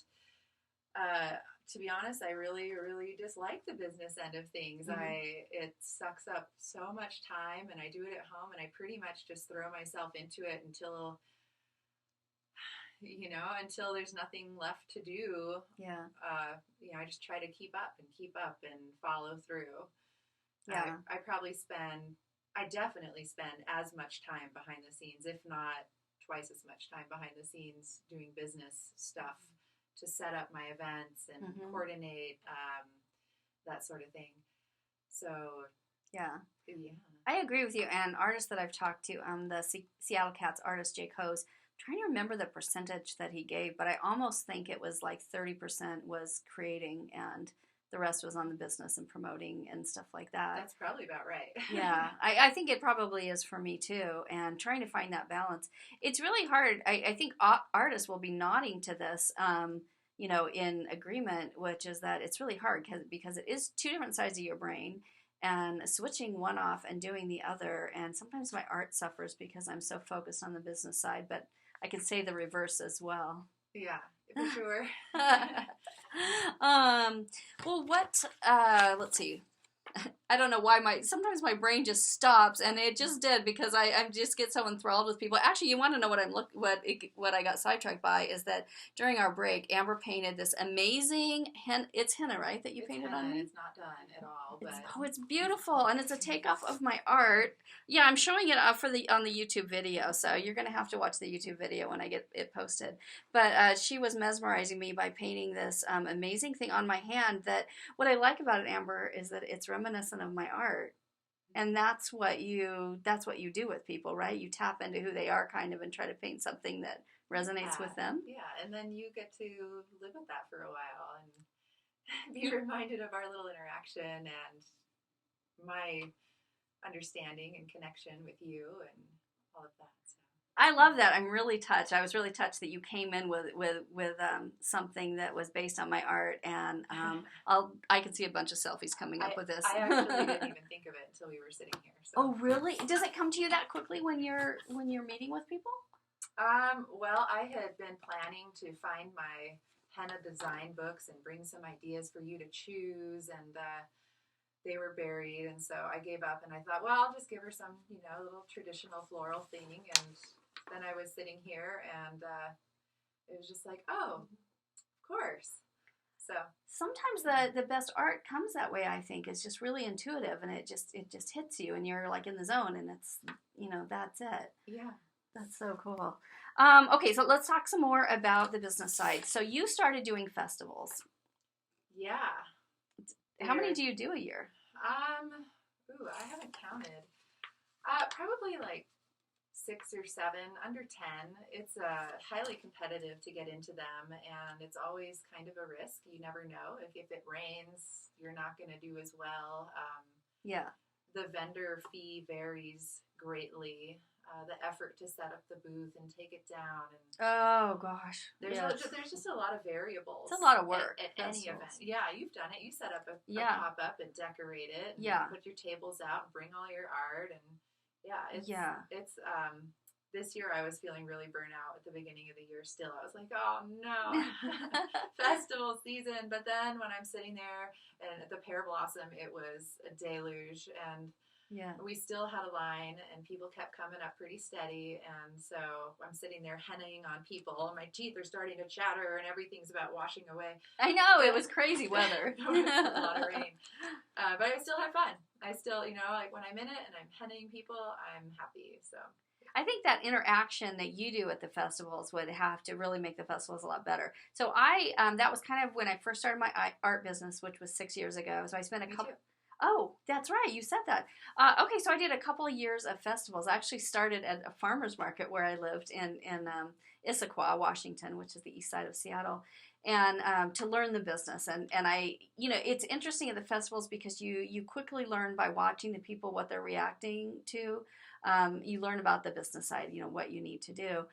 [SPEAKER 4] to be honest, I really, really dislike the business end of things. Mm-hmm. It sucks up so much time, and I do it at home, and I pretty much just throw myself into it until there's nothing left to do. Yeah. I just try to keep up and follow through. Yeah. I definitely spend as much time behind the scenes, if not twice as much time behind the scenes doing business stuff to set up my events and coordinate, that sort of thing. So, yeah.
[SPEAKER 2] I agree with you. And artists that I've talked to, the Seattle Cats artist, Jake Hose, trying to remember the percentage that he gave, but I almost think it was like 30% was creating and the rest was on the business and promoting and stuff like that.
[SPEAKER 4] That's probably about right.
[SPEAKER 2] Yeah, I think it probably is for me too, and trying to find that balance. It's really hard. I think artists will be nodding to this, in agreement, which is that it's really hard because it is two different sides of your brain, and switching one off and doing the other. And sometimes my art suffers because I'm so focused on the business side, but I can say the reverse as well.
[SPEAKER 4] Yeah, for sure.
[SPEAKER 2] Well, let's see. I don't know why sometimes my brain just stops, and it just did because I just get so enthralled with people. Actually, you want to know what I got sidetracked by is that during our break, Amber painted this amazing it's henna, right? That you painted
[SPEAKER 4] henna,
[SPEAKER 2] on me.
[SPEAKER 4] It's not done at all,
[SPEAKER 2] it's beautiful, and it's a takeoff of my art. Yeah, I'm showing it up on the YouTube video, so you're gonna have to watch the YouTube video when I get it posted. But she was mesmerizing me by painting this amazing thing on my hand. That what I like about it, Amber, is that it's reminiscent of my art, and that's what you do with people, right? You tap into who they are kind of and try to paint something that resonates with them.
[SPEAKER 4] Yeah, and then you get to live with that for a while and be reminded of our little interaction and my understanding and connection with you and all of that. So.
[SPEAKER 2] I love that. I'm really touched. I was really touched that you came in with something that was based on my art, and I can see a bunch of selfies coming up with this.
[SPEAKER 4] I actually didn't even think of it until we were sitting here. So.
[SPEAKER 2] Oh, really? Does it come to you that quickly when you're meeting with people?
[SPEAKER 4] Well, I had been planning to find my henna design books and bring some ideas for you to choose, and they were buried, and so I gave up, and I thought, well, I'll just give her some, little traditional floral thing, and then I was sitting here, and it was just like, oh, of course. So
[SPEAKER 2] sometimes the best art comes that way. I think it's just really intuitive, and it just hits you, and you're like in the zone, and it's that's it.
[SPEAKER 4] Yeah,
[SPEAKER 2] that's so cool. Okay, so let's talk some more about the business side. So you started doing festivals.
[SPEAKER 4] Yeah.
[SPEAKER 2] How many do you do a year?
[SPEAKER 4] I haven't counted. Probably like 6 or 7, under 10. It's highly competitive to get into them, and it's always kind of a risk. You never know. If it rains, you're not going to do as well.
[SPEAKER 2] Yeah.
[SPEAKER 4] The vendor fee varies greatly. The effort to set up the booth and take it down. And
[SPEAKER 2] oh, gosh.
[SPEAKER 4] There's just a lot of variables.
[SPEAKER 2] It's a lot of work.
[SPEAKER 4] At any event. Yeah, you've done it. You set up a pop-up and decorate it. And put your tables out and bring all your art. And it's this year I was feeling really burnt out at the beginning of the year still. I was like, oh, no. Festival season. But then when I'm sitting there and at the Pear Blossom, it was a deluge. And we still had a line, and people kept coming up pretty steady, and so I'm sitting there hennaing on people, and my teeth are starting to chatter, and everything's about washing away.
[SPEAKER 2] I know, it was crazy weather.
[SPEAKER 4] It was a lot of rain. But I still had fun. I still, like when I'm in it and I'm henning people, I'm happy. So
[SPEAKER 2] I think that interaction that you do at the festivals would have to really make the festivals a lot better. So that was kind of when I first started my art business, which was 6 years ago. So I spent a couple.
[SPEAKER 4] Too.
[SPEAKER 2] Oh, that's right. You said that. Okay, so I did a couple of years of festivals. I actually started at a farmer's market where I lived in Issaquah, Washington, which is the east side of Seattle, and to learn the business. And I, it's interesting at the festivals because you quickly learn by watching the people what they're reacting to. You learn about the business side, what you need to do.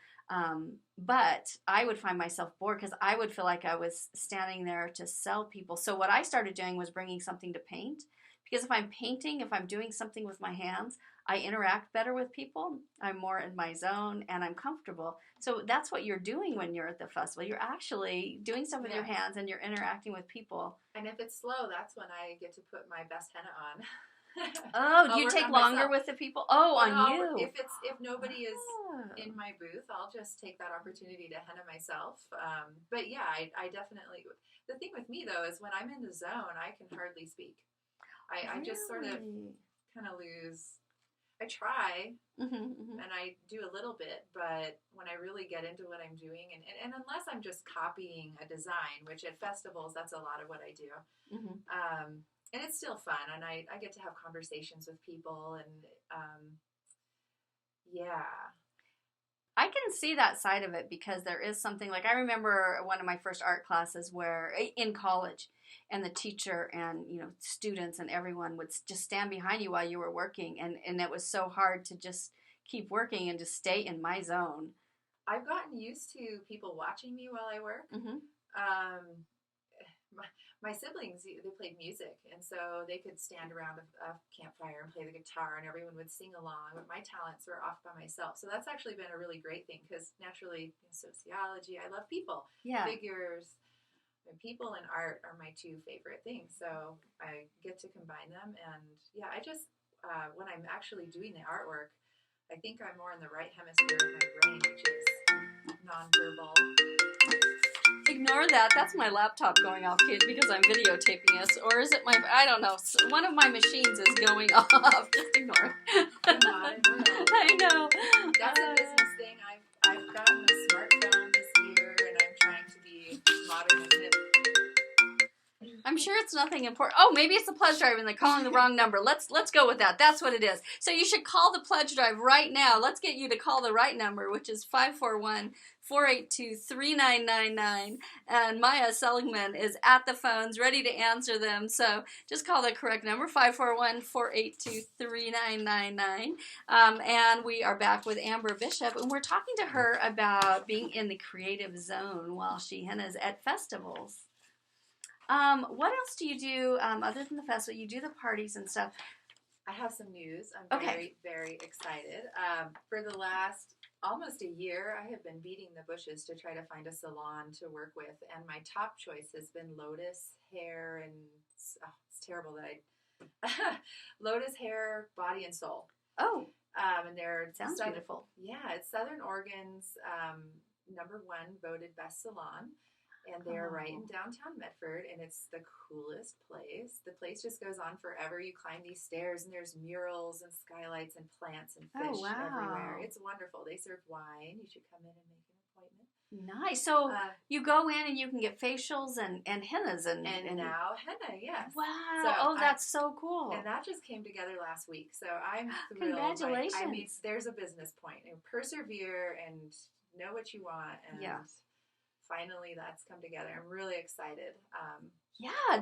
[SPEAKER 2] But I would find myself bored because I would feel like I was standing there to sell people. So what I started doing was bringing something to paint. Because if I'm painting, if I'm doing something with my hands, I interact better with people. I'm more in my zone and I'm comfortable. So that's what you're doing when you're at the festival. You're actually doing stuff with your hands and you're interacting with people.
[SPEAKER 4] And if it's slow, that's when I get to put my best henna on.
[SPEAKER 2] Oh, do you take longer with the people? Oh, on you.
[SPEAKER 4] If nobody is in my booth, I'll just take that opportunity to henna myself. But yeah, I definitely. The thing with me though is when I'm in the zone, I can hardly speak. I just sort of kind of lose. I try and I do a little bit, but when I really get into what I'm doing, and unless I'm just copying a design, which at festivals that's a lot of what I do. And it's still fun, and I get to have conversations with people, and
[SPEAKER 2] I can see that side of it because there is something, like I remember one of my first art classes where, in college, and the teacher and, students and everyone would just stand behind you while you were working, and it was so hard to just keep working and just stay in my zone.
[SPEAKER 4] I've gotten used to people watching me while I work. My siblings, they played music, and so they could stand around a campfire and play the guitar, and everyone would sing along, but my talents were off by myself. So that's actually been a really great thing, because naturally, sociology, I love people. Figures, and people and art are my two favorite things, so I get to combine them, and I just, when I'm actually doing the artwork, I think I'm more in the right hemisphere of my brain, which is nonverbal.
[SPEAKER 2] Ignore that. That's my laptop going off, kids, because I'm videotaping us. Or is it I don't know. One of my machines is going off. Just ignore it. I know.
[SPEAKER 4] That's a business thing. I've gotten a smartphone this year, and I'm trying to be modern and hip.
[SPEAKER 2] I'm sure it's nothing important. Oh, maybe it's the pledge drive and they're calling the wrong number. Let's go with that. That's what it is. So you should call the pledge drive right now. Let's get you to call the right number, which is 541-482-3999. And Maya Seligman is at the phones, ready to answer them. So just call the correct number, 541-482-3999. And we are back with Amber Bishop, and we're talking to her about being in the creative zone while she hennas at festivals. What else do you do other than the festival? You do the parties and stuff.
[SPEAKER 4] I have some news. I'm very, very excited. For the last almost a year, I have been beating the bushes to try to find a salon to work with, and my top choice has been Lotus Hair, and it's terrible that Lotus Hair, Body and Soul. Oh, and they're
[SPEAKER 2] sounds beautiful.
[SPEAKER 4] Yeah, it's Southern Oregon's #1 voted best salon. And they're right in downtown Medford, and it's the coolest place. The place just goes on forever. You climb these stairs, and there's murals and skylights and plants and fish everywhere. It's wonderful. They serve wine. You should come in and make an appointment.
[SPEAKER 2] Nice. So you go in and you can get facials and hennas and
[SPEAKER 4] now henna, yes.
[SPEAKER 2] Wow. So that's so cool.
[SPEAKER 4] And that just came together last week. So I'm thrilled.
[SPEAKER 2] Congratulations.
[SPEAKER 4] I mean, there's a business point. And persevere and know what you want. And finally, that's come together. I'm really excited.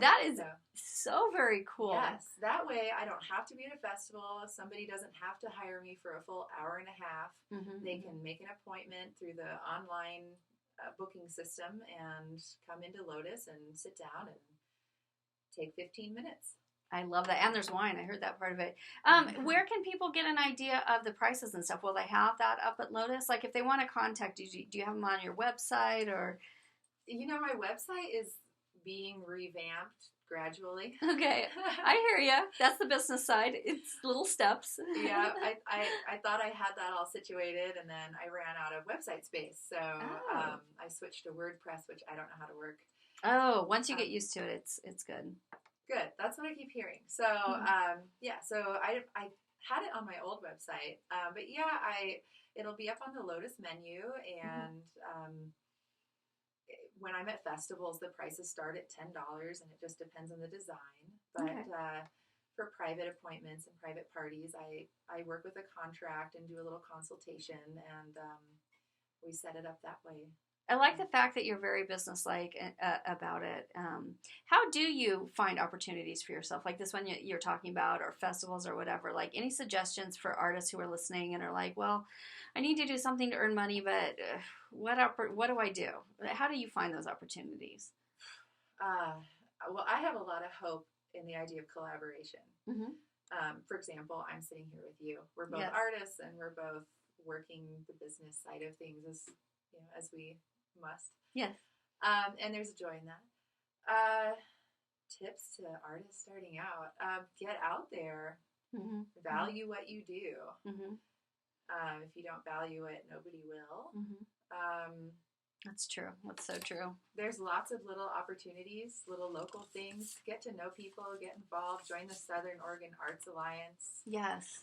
[SPEAKER 2] That is so very cool.
[SPEAKER 4] Yes, that way I don't have to be at a festival. Somebody doesn't have to hire me for a full hour and a half. They can make an appointment through the online booking system and come into Lotus and sit down and take 15 minutes.
[SPEAKER 2] I love that. And there's wine. I heard that part of it. Where can people get an idea of the prices and stuff? Will they have that up at Lotus? Like if they want to contact you, do you have them on your website or?
[SPEAKER 4] My website is being revamped gradually.
[SPEAKER 2] Okay. I hear you. That's the business side. It's little steps.
[SPEAKER 4] Yeah. I thought I had that all situated, and then I ran out of website space. So I switched to WordPress, which I don't know how to work.
[SPEAKER 2] Oh, once you get used to it, it's good.
[SPEAKER 4] Good. That's what I keep hearing. So, so I had it on my old website, but it'll be up on the Lotus menu, and when I'm at festivals, the prices start at $10, and it just depends on the design. But for private appointments and private parties, I work with a contract and do a little consultation, and we set it up that way.
[SPEAKER 2] I like the fact that you're very businesslike about it. How do you find opportunities for yourself, like this one you're talking about, or festivals or whatever? Like, any suggestions for artists who are listening and are like, well, I need to do something to earn money, but what do I do? How do you find those opportunities?
[SPEAKER 4] Well, I have a lot of hope in the idea of collaboration.
[SPEAKER 2] Mm-hmm.
[SPEAKER 4] For example, I'm sitting here with you. We're both artists, and we're both working the business side of things as we must.
[SPEAKER 2] Yes.
[SPEAKER 4] And there's a joy in that. Tips to artists starting out: get out there, value what you do.
[SPEAKER 2] Mm-hmm.
[SPEAKER 4] If you don't value it, nobody will.
[SPEAKER 2] Mm-hmm. That's true. That's so true.
[SPEAKER 4] There's lots of little opportunities, little local things. Get to know people, get involved, join the Southern Oregon Arts Alliance.
[SPEAKER 2] Yes.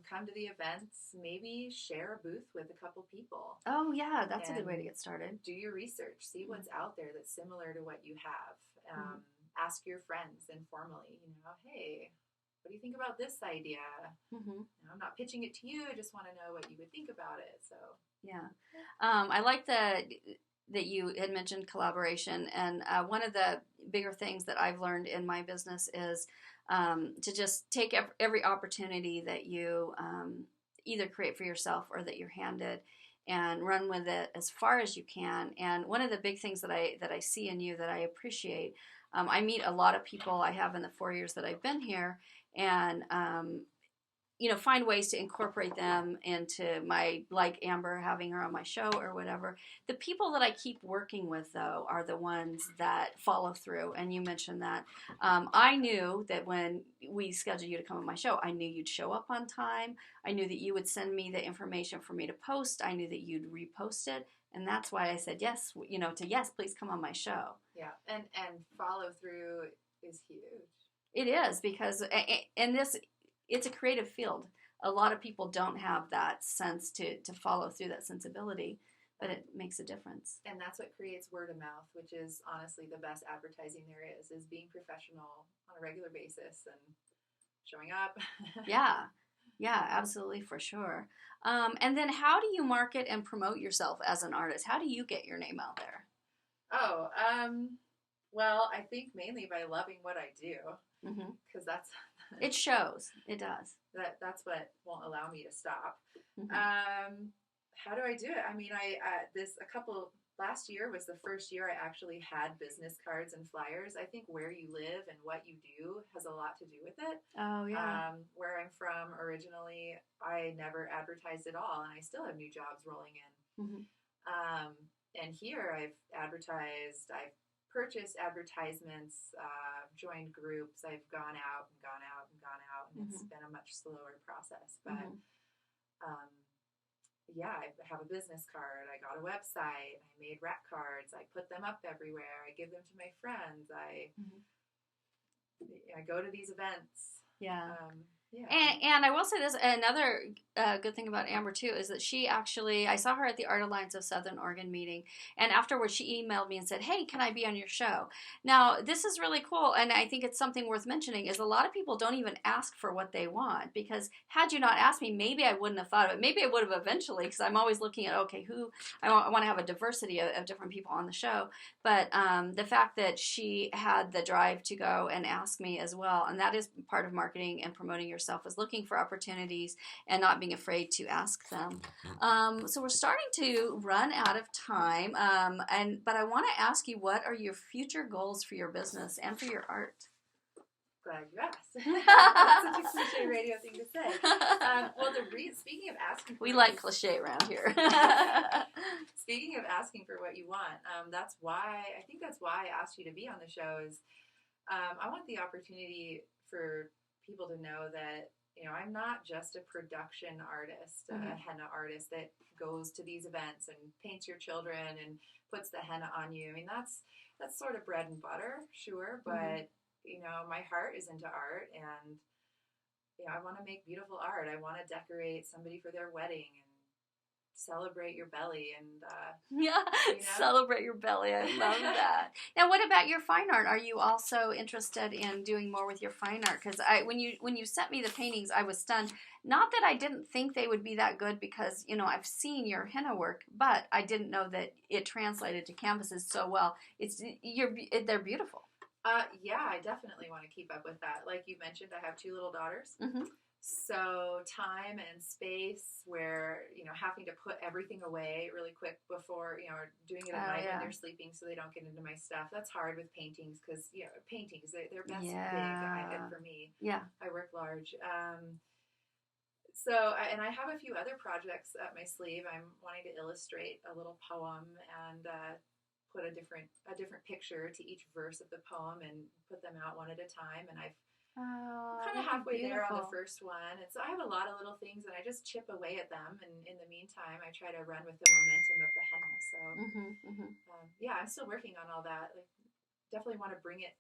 [SPEAKER 4] Come to the events, maybe share a booth with a couple people.
[SPEAKER 2] Oh, yeah, that's a good way to get started.
[SPEAKER 4] Do your research. See what's out there that's similar to what you have. Ask your friends informally, hey, what do you think about this idea?
[SPEAKER 2] Mm-hmm.
[SPEAKER 4] I'm not pitching it to you. I just want to know what you would think about it. So
[SPEAKER 2] yeah, I like that you had mentioned collaboration, and one of the bigger things that I've learned in my business is to just take every opportunity that you either create for yourself or that you're handed, and run with it as far as you can. And one of the big things that I see in you that I appreciate, I meet a lot of people I have in the 4 years that I've been here, and find ways to incorporate them into my, like Amber having her on my show or whatever. The people that I keep working with, though, are the ones that follow through. And you mentioned that. I knew that when we scheduled you to come on my show, I knew you'd show up on time. I knew that you would send me the information for me to post. I knew that you'd repost it. And that's why I said yes, please come on my show.
[SPEAKER 4] Yeah, and follow through is huge.
[SPEAKER 2] It is, because it's a creative field. A lot of people don't have that sense to follow through, that sensibility, but it makes a difference.
[SPEAKER 4] And that's what creates word of mouth, which is honestly the best advertising there is being professional on a regular basis and showing up. Yeah, absolutely, for sure. And then how do you market and promote yourself as an artist? How do you get your name out there? Oh, well, I think mainly by loving what I do, because that's...
[SPEAKER 2] It shows. It does.
[SPEAKER 4] That's what won't allow me to stop.
[SPEAKER 2] Mm-hmm.
[SPEAKER 4] How do I do it? I mean, last year was the first year I actually had business cards and flyers. I think where you live and what you do has a lot to do with it.
[SPEAKER 2] Oh, yeah.
[SPEAKER 4] Where I'm from originally, I never advertised at all, and I still have new jobs rolling in. Mm-hmm. And here I've advertised, I've purchased advertisements, joined groups, I've gone out, and it's been a much slower process. But I have a business card, I got a website, I made rack cards, I put them up everywhere, I give them to my friends, I go to these events.
[SPEAKER 2] Yeah. And I will say this, another good thing about Amber, too, is that she actually, I saw her at the Art Alliance of Southern Oregon meeting, and afterwards she emailed me and said, hey, can I be on your show? Now, this is really cool, and I think it's something worth mentioning, is a lot of people don't even ask for what they want, because had you not asked me, maybe I wouldn't have thought of it. Maybe I would have eventually, because I'm always looking at, okay, I want to have a diversity of different people on the show, but the fact that she had the drive to go and ask me as well, and that is part of marketing and promoting yourself, is looking for opportunities and not being afraid to ask them. So we're starting to run out of time, but I want to ask you, what are your future goals for your business and for your art?
[SPEAKER 4] Glad you asked. That's such a cliche radio thing to say. Speaking of asking,
[SPEAKER 2] we like cliche around here.
[SPEAKER 4] Speaking of asking for what you want, that's why I asked you to be on the show. Is I want the opportunity for people to know that I'm not just a production artist, a henna artist that goes to these events and paints your children and puts the henna on you. I mean, that's sort of bread and butter, sure, but my heart is into art, and I want to make beautiful art. I want to decorate somebody for their wedding and celebrate your belly, and
[SPEAKER 2] celebrate your belly. I love that. Now, what about your fine art? Are you also interested in doing more with your fine art? Because when you sent me the paintings, I was stunned. Not that I didn't think they would be that good, because I've seen your henna work, but I didn't know that it translated to canvases so well. They're beautiful.
[SPEAKER 4] I definitely want to keep up with that. Like you mentioned, I have 2 little daughters.
[SPEAKER 2] Mm-hmm.
[SPEAKER 4] So time and space where, having to put everything away really quick before, or doing it at night when they're sleeping so they don't get into my stuff. That's hard with paintings because, paintings, they're best big and for me.
[SPEAKER 2] Yeah.
[SPEAKER 4] I work large. And I have a few other projects up my sleeve. I'm wanting to illustrate a little poem and put a different picture to each verse of the poem and put them out one at a time. And I'm kind of halfway there on the first one. And so I have a lot of little things, and I just chip away at them. And in the meantime, I try to run with the momentum of the henna. So, I'm still working on all that. Like, definitely want to bring it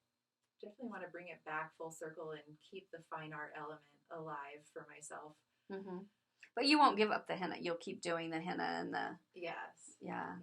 [SPEAKER 4] back full circle and keep the fine art element alive for myself.
[SPEAKER 2] Mm-hmm. But you won't give up the henna. You'll keep doing the henna and the...
[SPEAKER 4] Yes.
[SPEAKER 2] Yeah.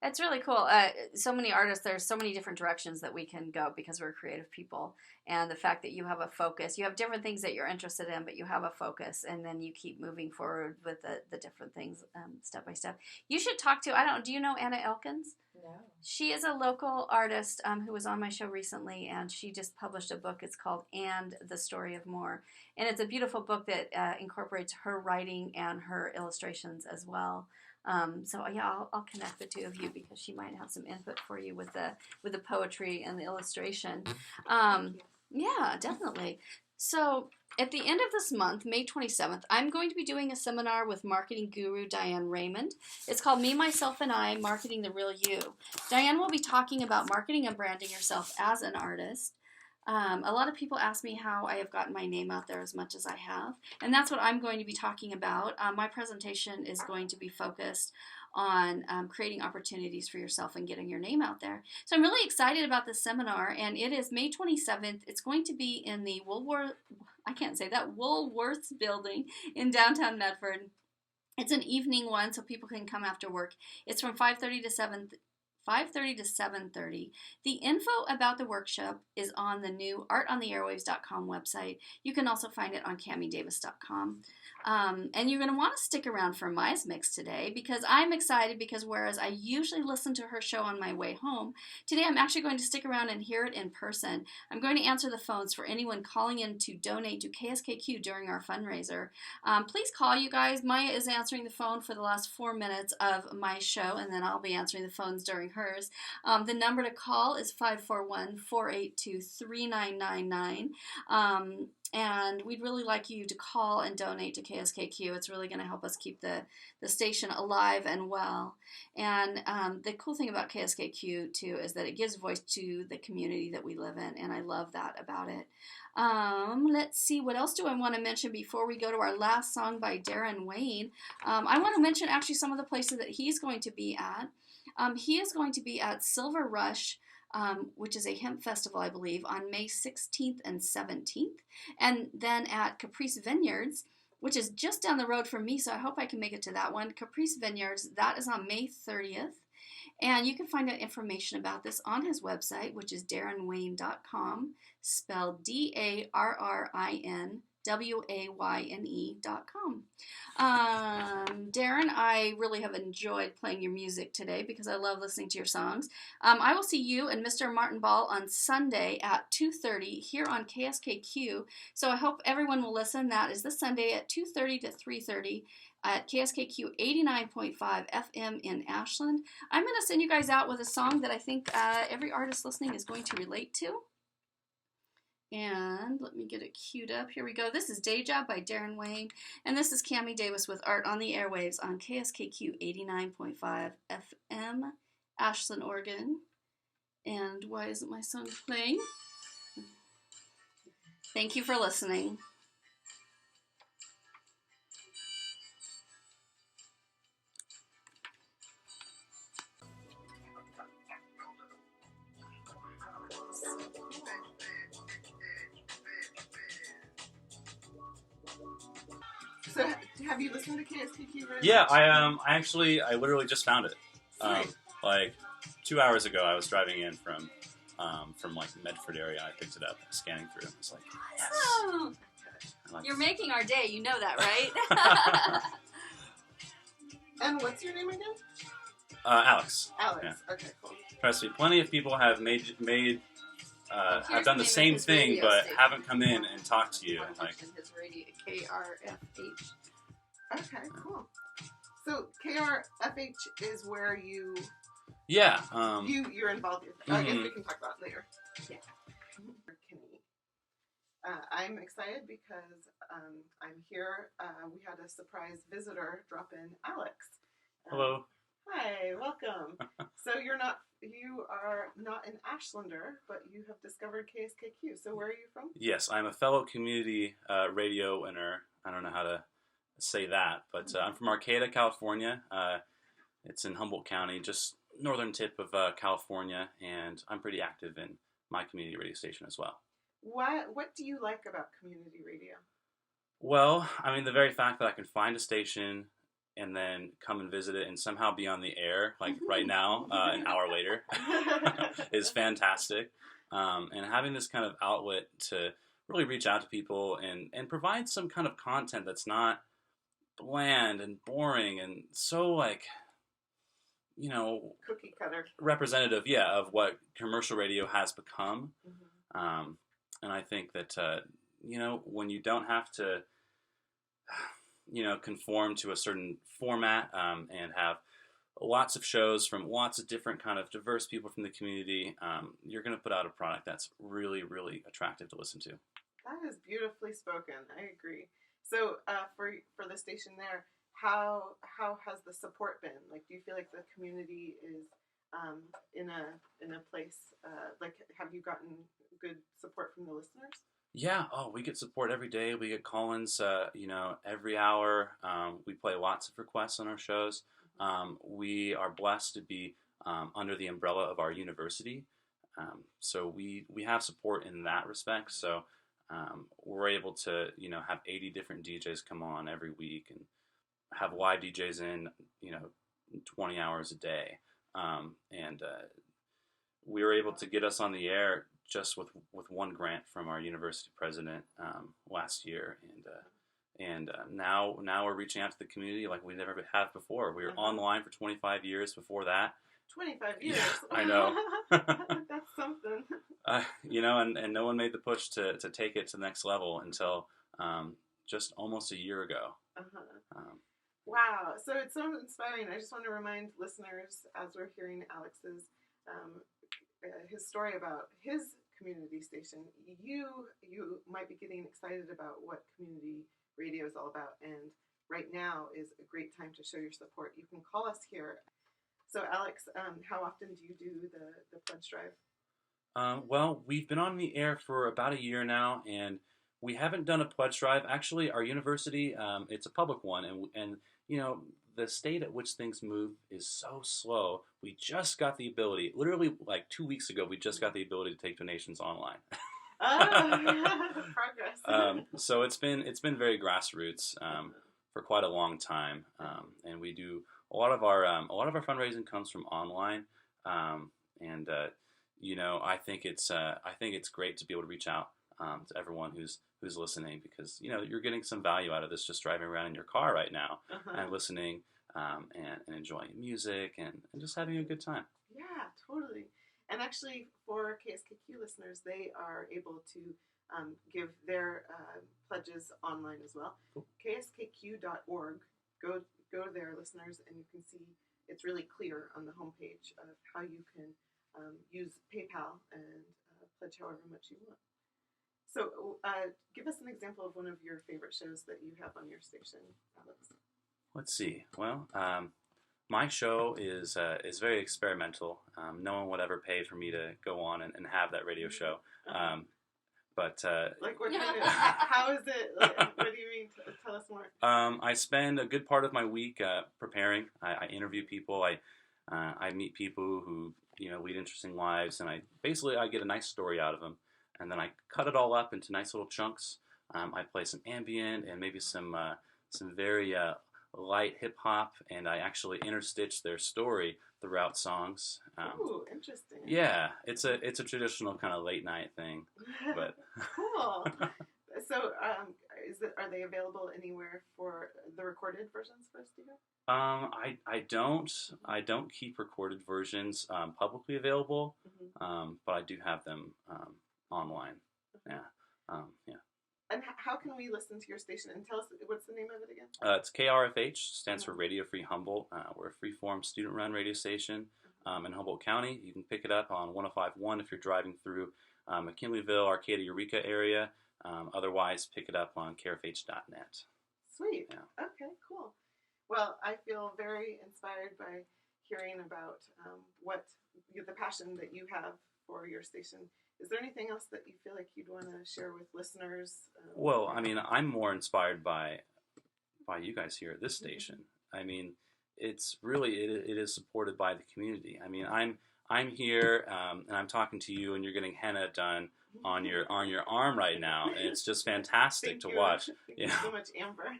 [SPEAKER 2] It's really cool. So many artists, there's so many different directions that we can go because we're creative people. And the fact that you have a focus, you have different things that you're interested in, but you have a focus, and then you keep moving forward with the different things step by step. You should talk to, do you know Anna Elkins?
[SPEAKER 4] No.
[SPEAKER 2] She is a local artist who was on my show recently, and she just published a book. It's called And the Story of More. And it's a beautiful book that incorporates her writing and her illustrations as well. I'll connect the 2 of you because she might have some input for you with the poetry and the illustration. Yeah, definitely. So at the end of this month, May 27th, I'm going to be doing a seminar with marketing guru Diane Raymond. It's called Me, Myself, and I, Marketing the Real You. Diane will be talking about marketing and branding yourself as an artist. A lot of people ask me how I have gotten my name out there as much as I have, and that's what I'm going to be talking about. My presentation is going to be focused on creating opportunities for yourself and getting your name out there. So I'm really excited about this seminar, and it is May 27th. It's going to be in the Woolworths building in downtown Medford. It's an evening one, so people can come after work. It's from 5:30 to 7:30. The info about the workshop is on the new artontheairwaves.com website. You can also find it on cammydavis.com. And you're going to want to stick around for Maya's mix today because I'm excited because whereas I usually listen to her show on my way home, today I'm actually going to stick around and hear it in person. I'm going to answer the phones for anyone calling in to donate to KSKQ during our fundraiser. Please call, you guys. Maya is answering the phone for the last 4 minutes of my show, and then I'll be answering the phones during hers. The number to call is 541-482-3999. And we'd really like you to call and donate to KSKQ. It's really going to help us keep the station alive and well. And the cool thing about KSKQ, too, is that it gives voice to the community that we live in, and I love that about it. Let's see, what else do I want to mention before we go to our last song by Darren Wayne? I want to mention actually some of the places that he's going to be at. He is going to be at Silver Rush, which is a hemp festival, I believe, on May 16th and 17th. And then at Caprice Vineyards, which is just down the road from me, so I hope I can make it to that one. Caprice Vineyards, that is on May 30th. And you can find out information about this on his website, which is darrenwayne.com, spelled DarrinWayne.com. Darren, I really have enjoyed playing your music today because I love listening to your songs. I will see you and Mr. Martin Ball on Sunday at 2:30 here on KSKQ. So I hope everyone will listen. That is this Sunday at 2:30 to 3:30 at KSKQ 89.5 FM in Ashland. I'm going to send you guys out with a song that I think every artist listening is going to relate to. And let me get it queued up. Here we go. This is Day Job by Darren Wayne. And this is Cammy Davis with Art on the Airwaves on KSKQ 89.5 FM, Ashland, Oregon. And why isn't my song playing? Thank you for listening.
[SPEAKER 3] So have you listened to KSKQ very
[SPEAKER 5] Yeah,
[SPEAKER 3] much?
[SPEAKER 5] I literally just found it.
[SPEAKER 3] Sweet.
[SPEAKER 5] Like 2 hours ago, I was driving in from like the Medford area. I picked it up, scanning through. I was like, yes.
[SPEAKER 2] Oh,
[SPEAKER 5] Like,
[SPEAKER 2] you're making our day. You know that, right?
[SPEAKER 3] And what's your name again?
[SPEAKER 5] Alex.
[SPEAKER 3] Alex.
[SPEAKER 5] Yeah.
[SPEAKER 3] Okay, cool.
[SPEAKER 5] Trust me, plenty of people have
[SPEAKER 2] Here's
[SPEAKER 5] have done
[SPEAKER 2] the name
[SPEAKER 5] the
[SPEAKER 2] of
[SPEAKER 5] same
[SPEAKER 2] his
[SPEAKER 5] thing,
[SPEAKER 2] radio
[SPEAKER 5] but
[SPEAKER 2] station.
[SPEAKER 5] haven't come in and talked to you.
[SPEAKER 2] Want to
[SPEAKER 5] Like,
[SPEAKER 2] mention his radio, KRFH.
[SPEAKER 3] Okay, cool. So KRFH is where you
[SPEAKER 5] yeah.
[SPEAKER 3] you're involved with. I guess
[SPEAKER 5] Mhm.
[SPEAKER 3] we can talk about it later.
[SPEAKER 2] Yeah.
[SPEAKER 3] Kenny. I'm excited because I'm here. We had a surprise visitor drop in, Alex.
[SPEAKER 5] Hello.
[SPEAKER 3] Hi, welcome. So you are not an Ashlander, but you have discovered KSKQ. So where are you from?
[SPEAKER 5] Yes, I'm a fellow community radio winner. I don't know how to say that, but I'm from Arcata, California. It's in Humboldt County, just northern tip of California, and I'm pretty active in my community radio station as well.
[SPEAKER 3] What do you like about community radio?
[SPEAKER 5] Well, I mean, the very fact that I can find a station and then come and visit it and somehow be on the air, like right now, an hour later, is fantastic. And having this kind of outlet to really reach out to people and provide some kind of content that's not bland and boring and so, like, you know,
[SPEAKER 3] Cookie cutter.
[SPEAKER 5] representative, of what commercial radio has become.
[SPEAKER 3] Mm-hmm.
[SPEAKER 5] And I think that, when you don't have to, conform to a certain format and have lots of shows from lots of different kind of diverse people from the community, you're going to put out a product that's really, really attractive to listen to.
[SPEAKER 3] That is beautifully spoken. I agree. So for the station there, how has the support been? Like, do you feel like the community is in a place like, have you gotten good support from the listeners?
[SPEAKER 5] Yeah. Oh, we get support every day. We get call-ins, every hour. We play lots of requests on our shows. We are blessed to be under the umbrella of our university. So we have support in that respect. So we're able to, have 80 different DJs come on every week and have live DJs in, 20 hours a day. And we were able to get us on the air just with one grant from our university president last year, and now we're reaching out to the community like we never have before. We were online for 25 years before that.
[SPEAKER 3] 25 years.
[SPEAKER 5] Yeah, I know.
[SPEAKER 3] That's something.
[SPEAKER 5] And no one made the push to take it to the next level until just almost a year ago.
[SPEAKER 3] Wow. So it's so inspiring. I just want to remind listeners, as we're hearing Alex's his story about his community station, you might be getting excited about what community radio is all about, and right now is a great time to show your support. You can call us here. So Alex, how often do you do the pledge drive?
[SPEAKER 5] Well, we've been on the air for about a year now, and we haven't done a pledge drive. Actually, our university, it's a public one, and the state at which things move is so slow. We just got the ability, literally like 2 weeks ago, we just got the ability to take donations online.
[SPEAKER 3] Progress.
[SPEAKER 5] So it's been very grassroots for quite a long time, and we do a lot of our fundraising comes from online, and I think it's great to be able to reach out to everyone who's listening, because you're getting some value out of this just driving around in your car right now and listening and enjoying music and just having a good time.
[SPEAKER 3] Yeah, totally. And actually, for KSKQ listeners, they are able to give their pledges online as well.
[SPEAKER 5] Cool.
[SPEAKER 3] KSKQ.org. Go there, listeners, and you can see it's really clear on the homepage of how you can use PayPal and pledge however much you want. So give us an example of one of your favorite shows that you have on your station, Alex. Let's
[SPEAKER 5] see. Well, my show is very experimental. No one would ever pay for me to go on and have that radio show. But
[SPEAKER 3] like, what kind of, how is it? Like, what do you mean? Tell us more.
[SPEAKER 5] I spend a good part of my week preparing. I interview people. I meet people who lead interesting lives, and I get a nice story out of them, and then I cut it all up into nice little chunks. I play some ambient and maybe some some very light hip hop, and I actually interstitch their story throughout songs.
[SPEAKER 3] Ooh, interesting.
[SPEAKER 5] Yeah, it's a traditional kind of late night thing, but
[SPEAKER 3] cool. So, are they available anywhere for the recorded versions for us to hear?
[SPEAKER 5] I don't keep recorded versions publicly available, but I do have them online. Yeah, yeah.
[SPEAKER 3] And how can we listen to your station? And tell us, what's the name of it again?
[SPEAKER 5] It's KRFH, stands for Radio Free Humboldt. We're a free-form student-run radio station in Humboldt County. You can pick it up on 105.1 if you're driving through McKinleyville, Arcata, Eureka area. Otherwise, pick it up on krfh.net.
[SPEAKER 3] Sweet.
[SPEAKER 5] Yeah.
[SPEAKER 3] Okay, cool. Well, I feel very inspired by hearing about the passion that you have for your station. Is there anything else that you feel like you'd want to share with listeners?
[SPEAKER 5] Well, I mean, I'm more inspired by you guys here at this station. I mean, it's really it is supported by the community. I mean, I'm here and I'm talking to you, and you're getting henna done on your arm right now, and it's just fantastic to watch.
[SPEAKER 3] Thank you so much, Amber.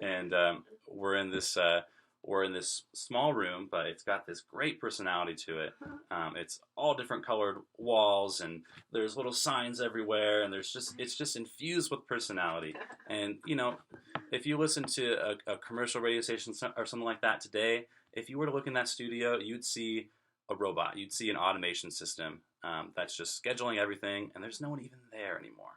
[SPEAKER 5] And we're in this small room, but it's got this great personality to it. It's all different colored walls, and there's little signs everywhere, and it's just infused with personality. And if you listen to a commercial radio station or something like that today, if you were to look in that studio, you'd see a robot, you'd see an automation system that's just scheduling everything, and there's no one even there anymore.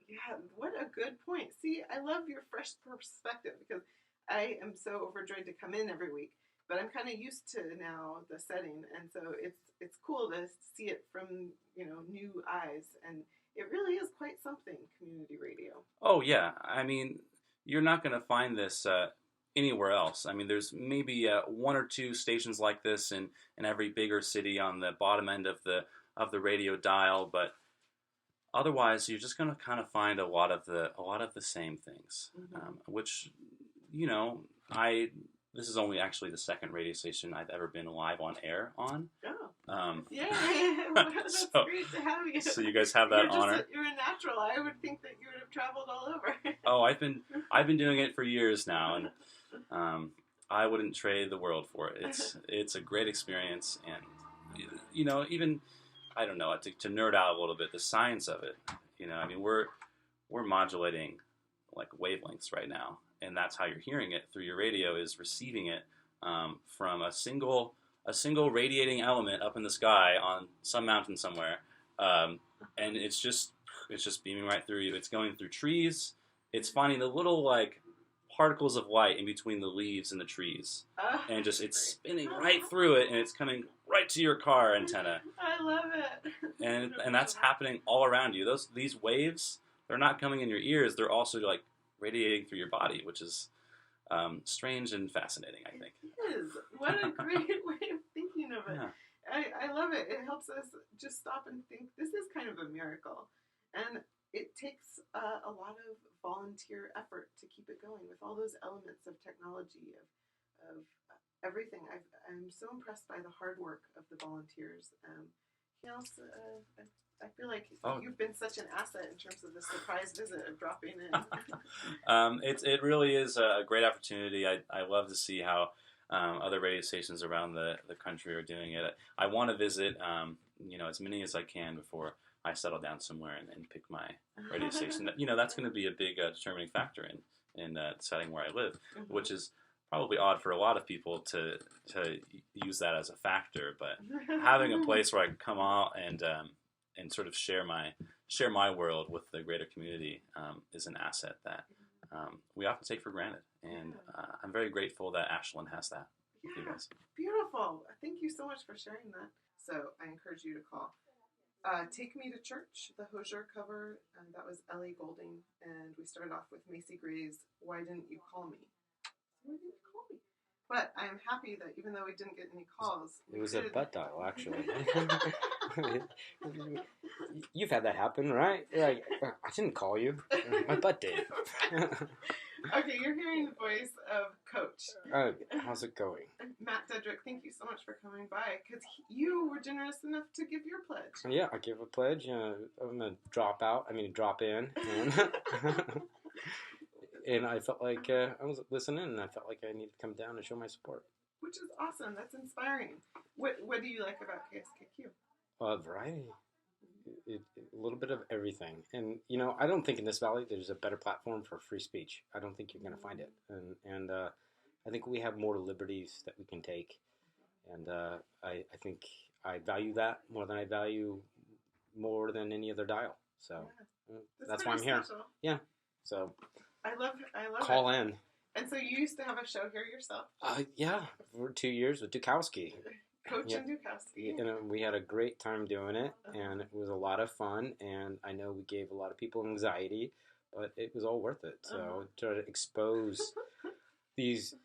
[SPEAKER 3] Yeah, what a good point. See, I love your fresh perspective, because I am so overjoyed to come in every week, but I'm kind of used to now the setting, and so it's cool to see it from new eyes, and it really is quite something, community radio.
[SPEAKER 5] Oh yeah, I mean, you're not going to find this anywhere else. I mean, there's maybe one or two stations like this in every bigger city on the bottom end of the radio dial, but otherwise, you're just going to kind of find a lot of the same things, which. This is only actually the second radio station I've ever been live on air on.
[SPEAKER 3] Oh. Yeah. That's great to have you.
[SPEAKER 5] So you guys have that honor.
[SPEAKER 3] You're a natural. I would think that you would have traveled all over.
[SPEAKER 5] Oh, I've been doing it for years now, and I wouldn't trade the world for it. It's a great experience, and even I don't know, to nerd out a little bit, the science of it. I mean, we're modulating like wavelengths right now. And that's how you're hearing it through your radio, is receiving it from a single radiating element up in the sky on some mountain somewhere, and it's just beaming right through you. It's going through trees. It's finding the little like particles of light in between the leaves and the trees, and it's spinning right through it, and it's coming right to your car antenna.
[SPEAKER 3] I love it.
[SPEAKER 5] And that's happening all around you. These waves, they're not coming in your ears. They're also like radiating through your body, which is strange and fascinating, I think.
[SPEAKER 3] It is. What a great way of thinking of it. Yeah. I love it. It helps us just stop and think, this is kind of a miracle. And it takes a lot of volunteer effort to keep it going with all those elements of technology, of everything. I'm so impressed by the hard work of the volunteers. I feel like you've been such an asset in terms of the surprise visit of dropping in.
[SPEAKER 5] It really is a great opportunity. I love to see how other radio stations around the country are doing it. I want to visit as many as I can before I settle down somewhere and pick my radio station. That's going to be a big determining factor in deciding where I live, which is probably odd for a lot of people to use that as a factor. But having a place where I can come out and sort of share my world with the greater community is an asset that we often take for granted, and I'm very grateful that Ashland has that.
[SPEAKER 3] Yeah, you guys. Beautiful. Thank you so much for sharing that. So I encourage you to call. Take Me to Church, the Hozier cover, and that was Ellie Goulding, and we started off with Macy Gray's Why Didn't You Call Me? Why didn't you call me? But I'm happy that even though we didn't get any calls...
[SPEAKER 6] It was a butt dial, actually. You've had that happen, right? You're like, I didn't call you. My butt did.
[SPEAKER 3] Okay, you're hearing the voice of Coach.
[SPEAKER 6] How's it going?
[SPEAKER 3] Matt Dedrick, thank you so much for coming by, because you were generous enough to give your pledge.
[SPEAKER 6] Yeah, I give a pledge. I'm going to drop in. And and I felt like I was listening, and I felt like I needed to come down and show my support.
[SPEAKER 3] Which is awesome. That's inspiring. What do you like about KSKQ?
[SPEAKER 6] Variety. A little bit of everything. And, I don't think in this valley there's a better platform for free speech. I don't think you're going to find it. And I think we have more liberties that we can take. And I think I value that more than I value more than any other dial. So that's why I'm here.
[SPEAKER 3] Special.
[SPEAKER 6] Yeah. So
[SPEAKER 3] I love
[SPEAKER 6] call
[SPEAKER 3] it.
[SPEAKER 6] in.
[SPEAKER 3] And so you used to have a show here yourself.
[SPEAKER 6] Yeah, for 2 years with Dukowski.
[SPEAKER 3] Coach
[SPEAKER 6] Yeah.
[SPEAKER 3] and Dukowski.
[SPEAKER 6] And we had a great time doing it, and it was a lot of fun, and I know we gave a lot of people anxiety, but it was all worth it. So try to expose these,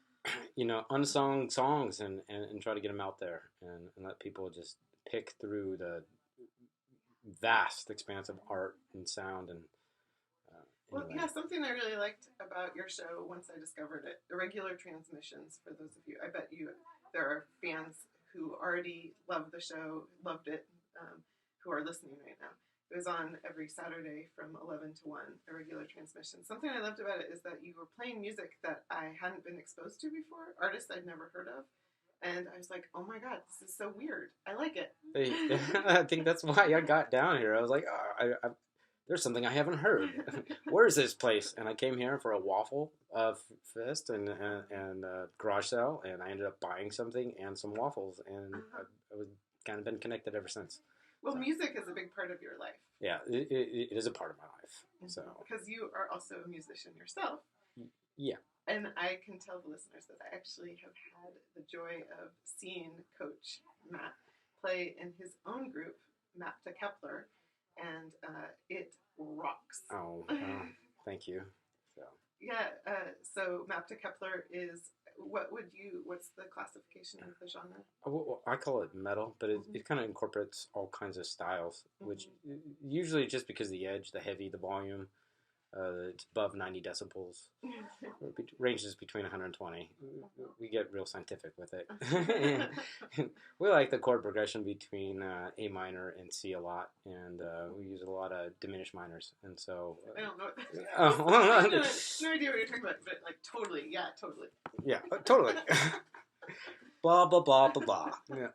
[SPEAKER 6] unsung songs and try to get them out there and let people just pick through the vast expanse of art and sound. And
[SPEAKER 3] Well,
[SPEAKER 6] anyway.
[SPEAKER 3] yeah, something I really liked about your show once I discovered it, the regular transmissions, for those of you, I bet there are fans who already love the show, loved it, who are listening right now. It was on every Saturday from 11 to 1, a regular transmission. Something I loved about it is that you were playing music that I hadn't been exposed to before, artists I'd never heard of. And I was like, oh my God, this is so weird. I like it.
[SPEAKER 6] I think that's why I got down here. I was like, there's something I haven't heard. Where is this place? And I came here for a waffle fest and garage sale, and I ended up buying something and some waffles, and I was kind of been connected ever since.
[SPEAKER 3] Well,
[SPEAKER 6] So.
[SPEAKER 3] music is a big part of your life.
[SPEAKER 6] Yeah, it is a part of my life. So
[SPEAKER 3] Because you are also a musician yourself.
[SPEAKER 6] yeah.
[SPEAKER 3] And I can tell the listeners that I actually have had the joy of seeing Coach Matt play in his own group, Matt Kepler, and it rocks.
[SPEAKER 6] Oh, thank you. So
[SPEAKER 3] Yeah, so Matt Kepler is, what's the classification of the genre?
[SPEAKER 6] well, I call it metal, but it kind of incorporates all kinds of styles, which usually just because of the edge, the heavy, the volume, it's above 90 decibels. It ranges between 120. We get real scientific with it. We like the chord progression between A minor and C a lot, and we use a lot of diminished minors. And so
[SPEAKER 3] I don't know what that is.
[SPEAKER 6] Oh.
[SPEAKER 3] I have no idea what you're talking about, but like totally.
[SPEAKER 6] yeah, totally. Blah blah blah blah blah. Yeah.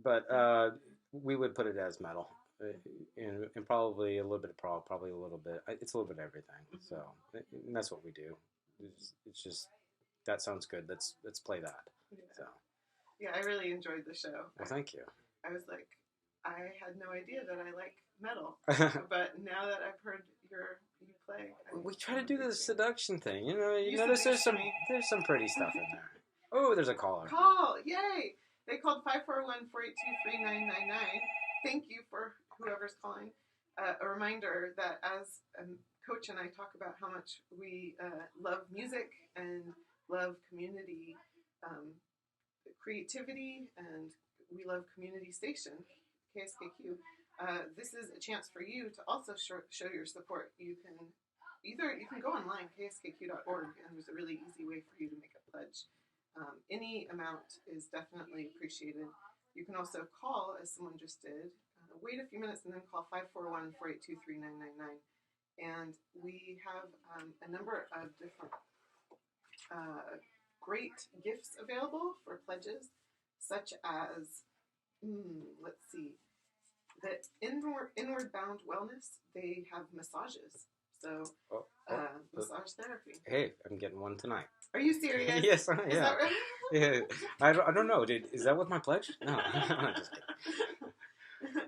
[SPEAKER 6] But we would put it as metal. And probably a little bit of prog, probably a little bit. It's a little bit of everything. So and that's what we do. It's just that sounds good. Let's play that.
[SPEAKER 3] Yeah.
[SPEAKER 6] So
[SPEAKER 3] Yeah, I really enjoyed the show.
[SPEAKER 6] well, thank you.
[SPEAKER 3] I was like, I had no idea that I like metal, but now that I've heard you play,
[SPEAKER 6] We try to do the seduction thing. You
[SPEAKER 3] You
[SPEAKER 6] notice there's
[SPEAKER 3] seduced me.
[SPEAKER 6] some pretty stuff in there. Oh, there's a caller.
[SPEAKER 3] Call! Yay! They called 541-482-3999. Thank you for whoever's calling. A reminder that as Coach and I talk about how much we love music and love community creativity, and we love community station, KSKQ, this is a chance for you to also show your support. You can go online, kskq.org, and there's a really easy way for you to make a pledge. Any amount is definitely appreciated. You can also call, as someone just did, wait a few minutes and then call 541-482-3999. And we have a number of different great gifts available for pledges, such as, let's see, the Inward Bound Wellness, they have massages. So, massage therapy.
[SPEAKER 6] Hey, I'm getting one tonight.
[SPEAKER 3] Are you serious?
[SPEAKER 6] Yes,
[SPEAKER 3] Is
[SPEAKER 6] yeah.
[SPEAKER 3] that right?
[SPEAKER 6] Yeah. I don't know, dude. Is that with my pledge? No, I'm just kidding.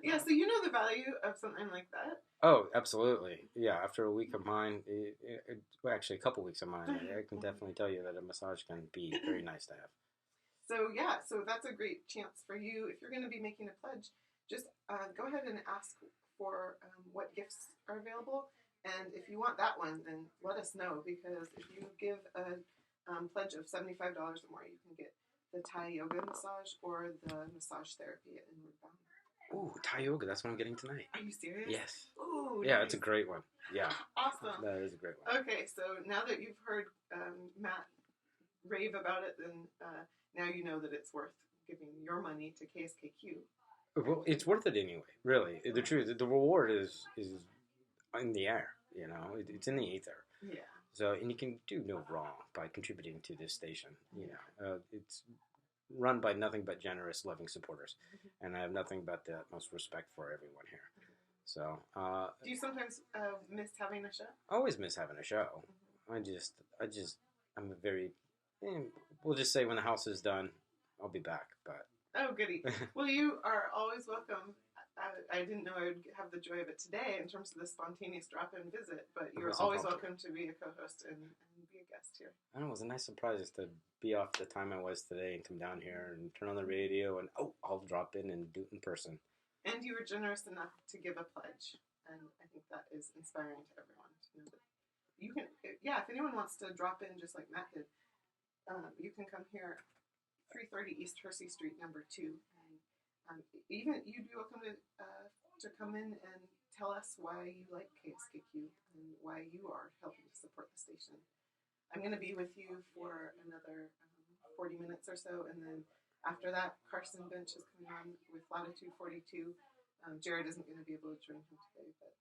[SPEAKER 3] Yeah, so you know the value of something like that.
[SPEAKER 6] Oh, absolutely. Yeah, after a week of mine, well, actually a couple weeks of mine, I can definitely tell you that a massage can be very nice to have.
[SPEAKER 3] So yeah, so that's a great chance for you. If you're going to be making a pledge, just go ahead and ask for what gifts are available. And if you want that one, then let us know, because if you give a pledge of $75 or more, you can get the Thai yoga massage or the massage therapy at Inward Bound.
[SPEAKER 6] Ooh, Thai yoga, that's what I'm getting tonight.
[SPEAKER 3] Are you serious?
[SPEAKER 6] Yes.
[SPEAKER 3] Ooh,
[SPEAKER 6] Yeah,
[SPEAKER 3] nice.
[SPEAKER 6] it's a great one. Yeah.
[SPEAKER 3] Awesome.
[SPEAKER 6] That is a great one.
[SPEAKER 3] Okay, so now that you've heard Matt rave about it, then now you know that it's worth giving your money to KSKQ.
[SPEAKER 6] Well, it's worth it anyway, really. The truth, the reward is in the air, you know. It's in the ether.
[SPEAKER 3] Yeah.
[SPEAKER 6] So, and you can do no wrong by contributing to this station. It's run by nothing but generous, loving supporters, and I have nothing but the utmost respect for everyone here. So,
[SPEAKER 3] do you sometimes miss having a show?
[SPEAKER 6] I always miss having a show. I'm a very, we'll just say when the house is done, I'll be back. But
[SPEAKER 3] oh, goody. Well, you are always welcome. I didn't know I would have the joy of it today in terms of the spontaneous drop-in visit, but you're always welcome to be a co-host and be a guest here.
[SPEAKER 6] I don't know, it was a nice surprise to be off the time I was today and come down here and turn on the radio and, I'll drop in and do it in person.
[SPEAKER 3] And you were generous enough to give a pledge, and I think that is inspiring to everyone to know that you can, if anyone wants to drop in just like Matt did, you can come here, 330 East Hersey Street, number 2, even you'd be welcome to come in and tell us why you like KSKQ and why you are helping to support the station. I'm going to be with you for another 40 minutes or so, and then after that, Carson Bench is coming on with Latitude 42. Jared isn't going to be able to join him today, but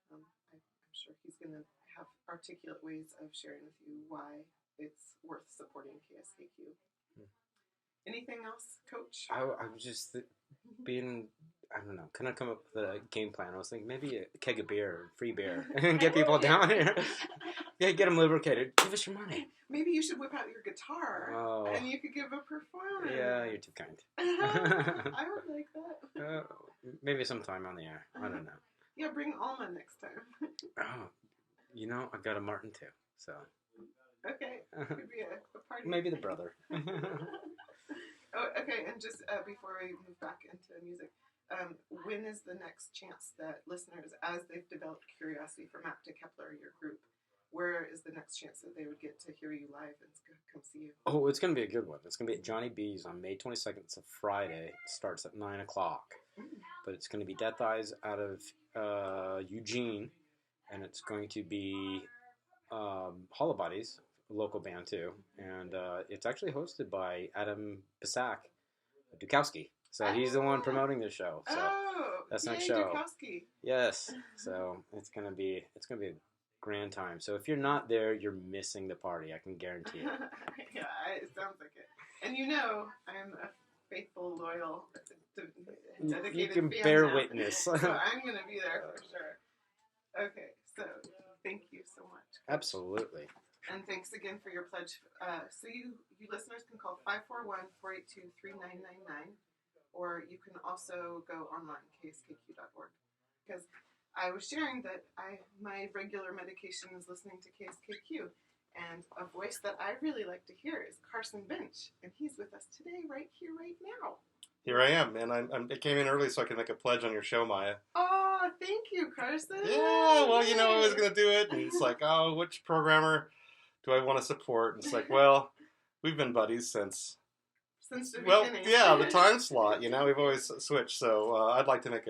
[SPEAKER 3] I'm sure he's going to have articulate ways of sharing with you why it's worth supporting KSKQ. Anything else, Coach?
[SPEAKER 6] I was just I don't know, couldn't come up with a game plan. I was thinking maybe a keg of beer, free beer, and get people down here. Yeah, get them lubricated. Give us your money.
[SPEAKER 3] Maybe you should whip out your guitar, and you could give a performance.
[SPEAKER 6] Yeah, you're too kind.
[SPEAKER 3] I would like that.
[SPEAKER 6] Maybe sometime on the air. I don't know.
[SPEAKER 3] Yeah, bring Alma next time.
[SPEAKER 6] I got a Martin too, so.
[SPEAKER 3] Okay, could be a party.
[SPEAKER 6] Maybe the brother.
[SPEAKER 3] Oh, okay, and just before we move back into music, when is the next chance that listeners, as they've developed curiosity for Matt Kepler, your group, where is the next chance that they would get to hear you live and come see you?
[SPEAKER 6] Oh, it's going to be a good one. It's going to be at Johnny B's on May 22nd. It's a Friday. It starts at 9 o'clock. But it's going to be Death Eyes out of Eugene, and it's going to be Hollow Bodies, a local band too, and it's actually hosted by Adam Bisak Dukowski. So he's the one promoting the show. So that's next show.
[SPEAKER 3] Dukowski.
[SPEAKER 6] Yes. So it's gonna be a grand time. So if you're not there, you're missing the party. I can guarantee it.
[SPEAKER 3] Yeah, it sounds like it. And I'm a faithful, loyal, dedicated.
[SPEAKER 6] You can
[SPEAKER 3] fan
[SPEAKER 6] bear
[SPEAKER 3] now.
[SPEAKER 6] witness.
[SPEAKER 3] So I'm gonna be there for sure. Okay, so thank you so much.
[SPEAKER 6] Absolutely.
[SPEAKER 3] And thanks again for your pledge. So you listeners can call 541-482-3999, or you can also go online, kskq.org. Because I was sharing that my regular medication is listening to KSKQ, and a voice that I really like to hear is Carson Bench, and he's with us today, right here, right now.
[SPEAKER 7] Here I am, and I came in early so I could make a pledge on your show, Maya.
[SPEAKER 3] Oh, thank you, Carson.
[SPEAKER 7] Yeah, well, I was going to do it, and it's like, which programmer do I want to support? And it's like, well, we've been buddies since
[SPEAKER 3] the beginning.
[SPEAKER 7] Well, yeah, the time slot, we've always switched, so I'd like to make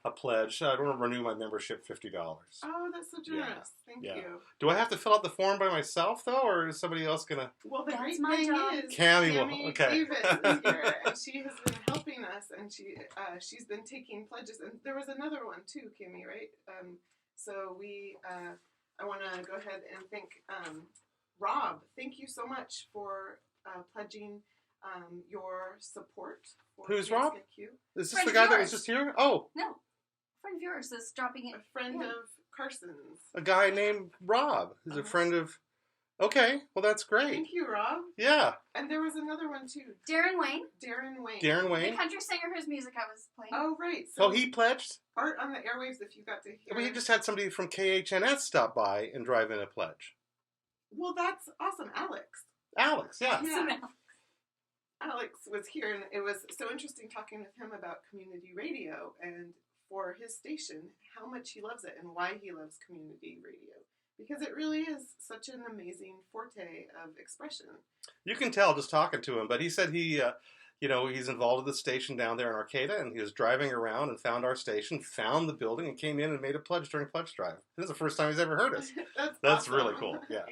[SPEAKER 7] a pledge. I want to renew my membership, $50.
[SPEAKER 3] Oh, that's so generous. Thank you.
[SPEAKER 7] Do I have to fill out the form by myself, though, or is somebody else going to?
[SPEAKER 3] Well, the great
[SPEAKER 2] my
[SPEAKER 3] thing
[SPEAKER 2] job.
[SPEAKER 3] is
[SPEAKER 7] Cammy
[SPEAKER 3] Davis is here, and she has been helping us, and she's been taking pledges. And there was another one, too, Cammy, right? So I want to go ahead and thank Rob. Thank you so much for pledging your support for
[SPEAKER 7] Who's
[SPEAKER 3] KSKQ.
[SPEAKER 7] Rob? Is this
[SPEAKER 2] Friend
[SPEAKER 7] the guy
[SPEAKER 2] of
[SPEAKER 7] that
[SPEAKER 2] yours.
[SPEAKER 7] was just here? Oh,
[SPEAKER 2] No, friend of yours is dropping it.
[SPEAKER 3] A friend of Carson's.
[SPEAKER 7] a guy named Rob. He's a friend of... Okay, well, that's great.
[SPEAKER 3] Thank you, Rob.
[SPEAKER 7] Yeah.
[SPEAKER 3] And there was another one, too.
[SPEAKER 2] Darren Wayne,
[SPEAKER 3] Darren Wayne.
[SPEAKER 7] Darren
[SPEAKER 2] the
[SPEAKER 7] Wayne.
[SPEAKER 2] country singer whose music I was playing.
[SPEAKER 3] Oh, right.
[SPEAKER 7] Oh, he pledged?
[SPEAKER 3] Art on the Airwaves, if you got to hear.
[SPEAKER 7] We just had somebody from KHNS stop by and drive in a pledge.
[SPEAKER 3] Well, that's awesome.
[SPEAKER 7] Alex, yeah.
[SPEAKER 3] Yeah. Alex was here, and it was so interesting talking with him about community radio and for his station, how much he loves it and why he loves community radio. Because it really is such an amazing forte of expression.
[SPEAKER 7] You can tell just talking to him, but he said he's involved with the station down there in Arcata, and he was driving around and found our station, found the building, and came in and made a pledge during Pledge Drive. This is the first time he's ever heard us. That's
[SPEAKER 3] awesome.
[SPEAKER 7] really cool, yeah.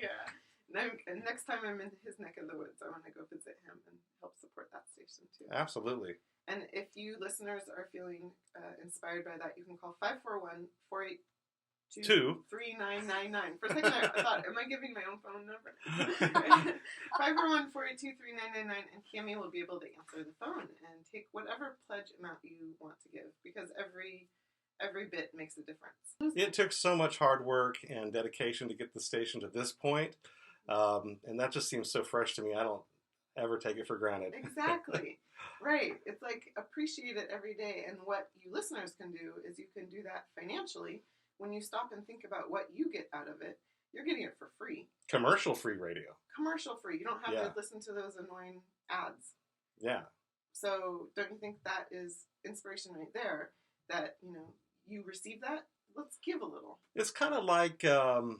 [SPEAKER 3] And next time I'm in his neck of the woods, I want to go visit him and help support that station, too.
[SPEAKER 7] Absolutely.
[SPEAKER 3] And if you listeners are feeling inspired by that, you can call 3999. For a second, I thought, am I giving my own phone number? 541-482-3999, and Cammy will be able to answer the phone and take whatever pledge amount you want to give, because every bit makes a difference.
[SPEAKER 7] It took so much hard work and dedication to get the station to this point, and that just seems so fresh to me. I don't ever take it for granted.
[SPEAKER 3] Exactly. Right. It's like, appreciate it every day, and what you listeners can do is you can do that financially. When you stop and think about what you get out of it, you're getting it for free.
[SPEAKER 7] Commercial-free radio.
[SPEAKER 3] Commercial-free. You don't have to listen to those annoying ads.
[SPEAKER 7] Yeah.
[SPEAKER 3] So don't you think that is inspiration right there, that, you receive that? Let's give a little.
[SPEAKER 7] It's kind of like, we're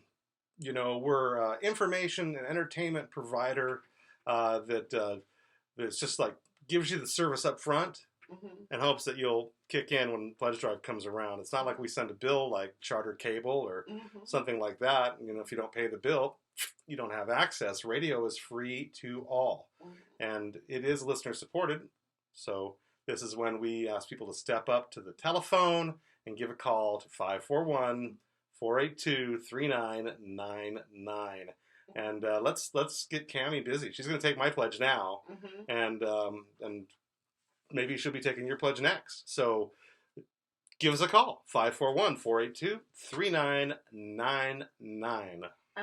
[SPEAKER 7] information and entertainment provider that's just like gives you the service up front. Mm-hmm. And hopes that you'll kick in when Pledge Drive comes around. It's not like we send a bill like Charter Cable or something like that. If you don't pay the bill, you don't have access. Radio is free to all. And it is listener supported. So this is when we ask people to step up to the telephone and give a call to 541-482-3999. And let's get Cammy busy. She's going to take my pledge now. And maybe she'll be taking your pledge next. So give us a call, 541-482-3999.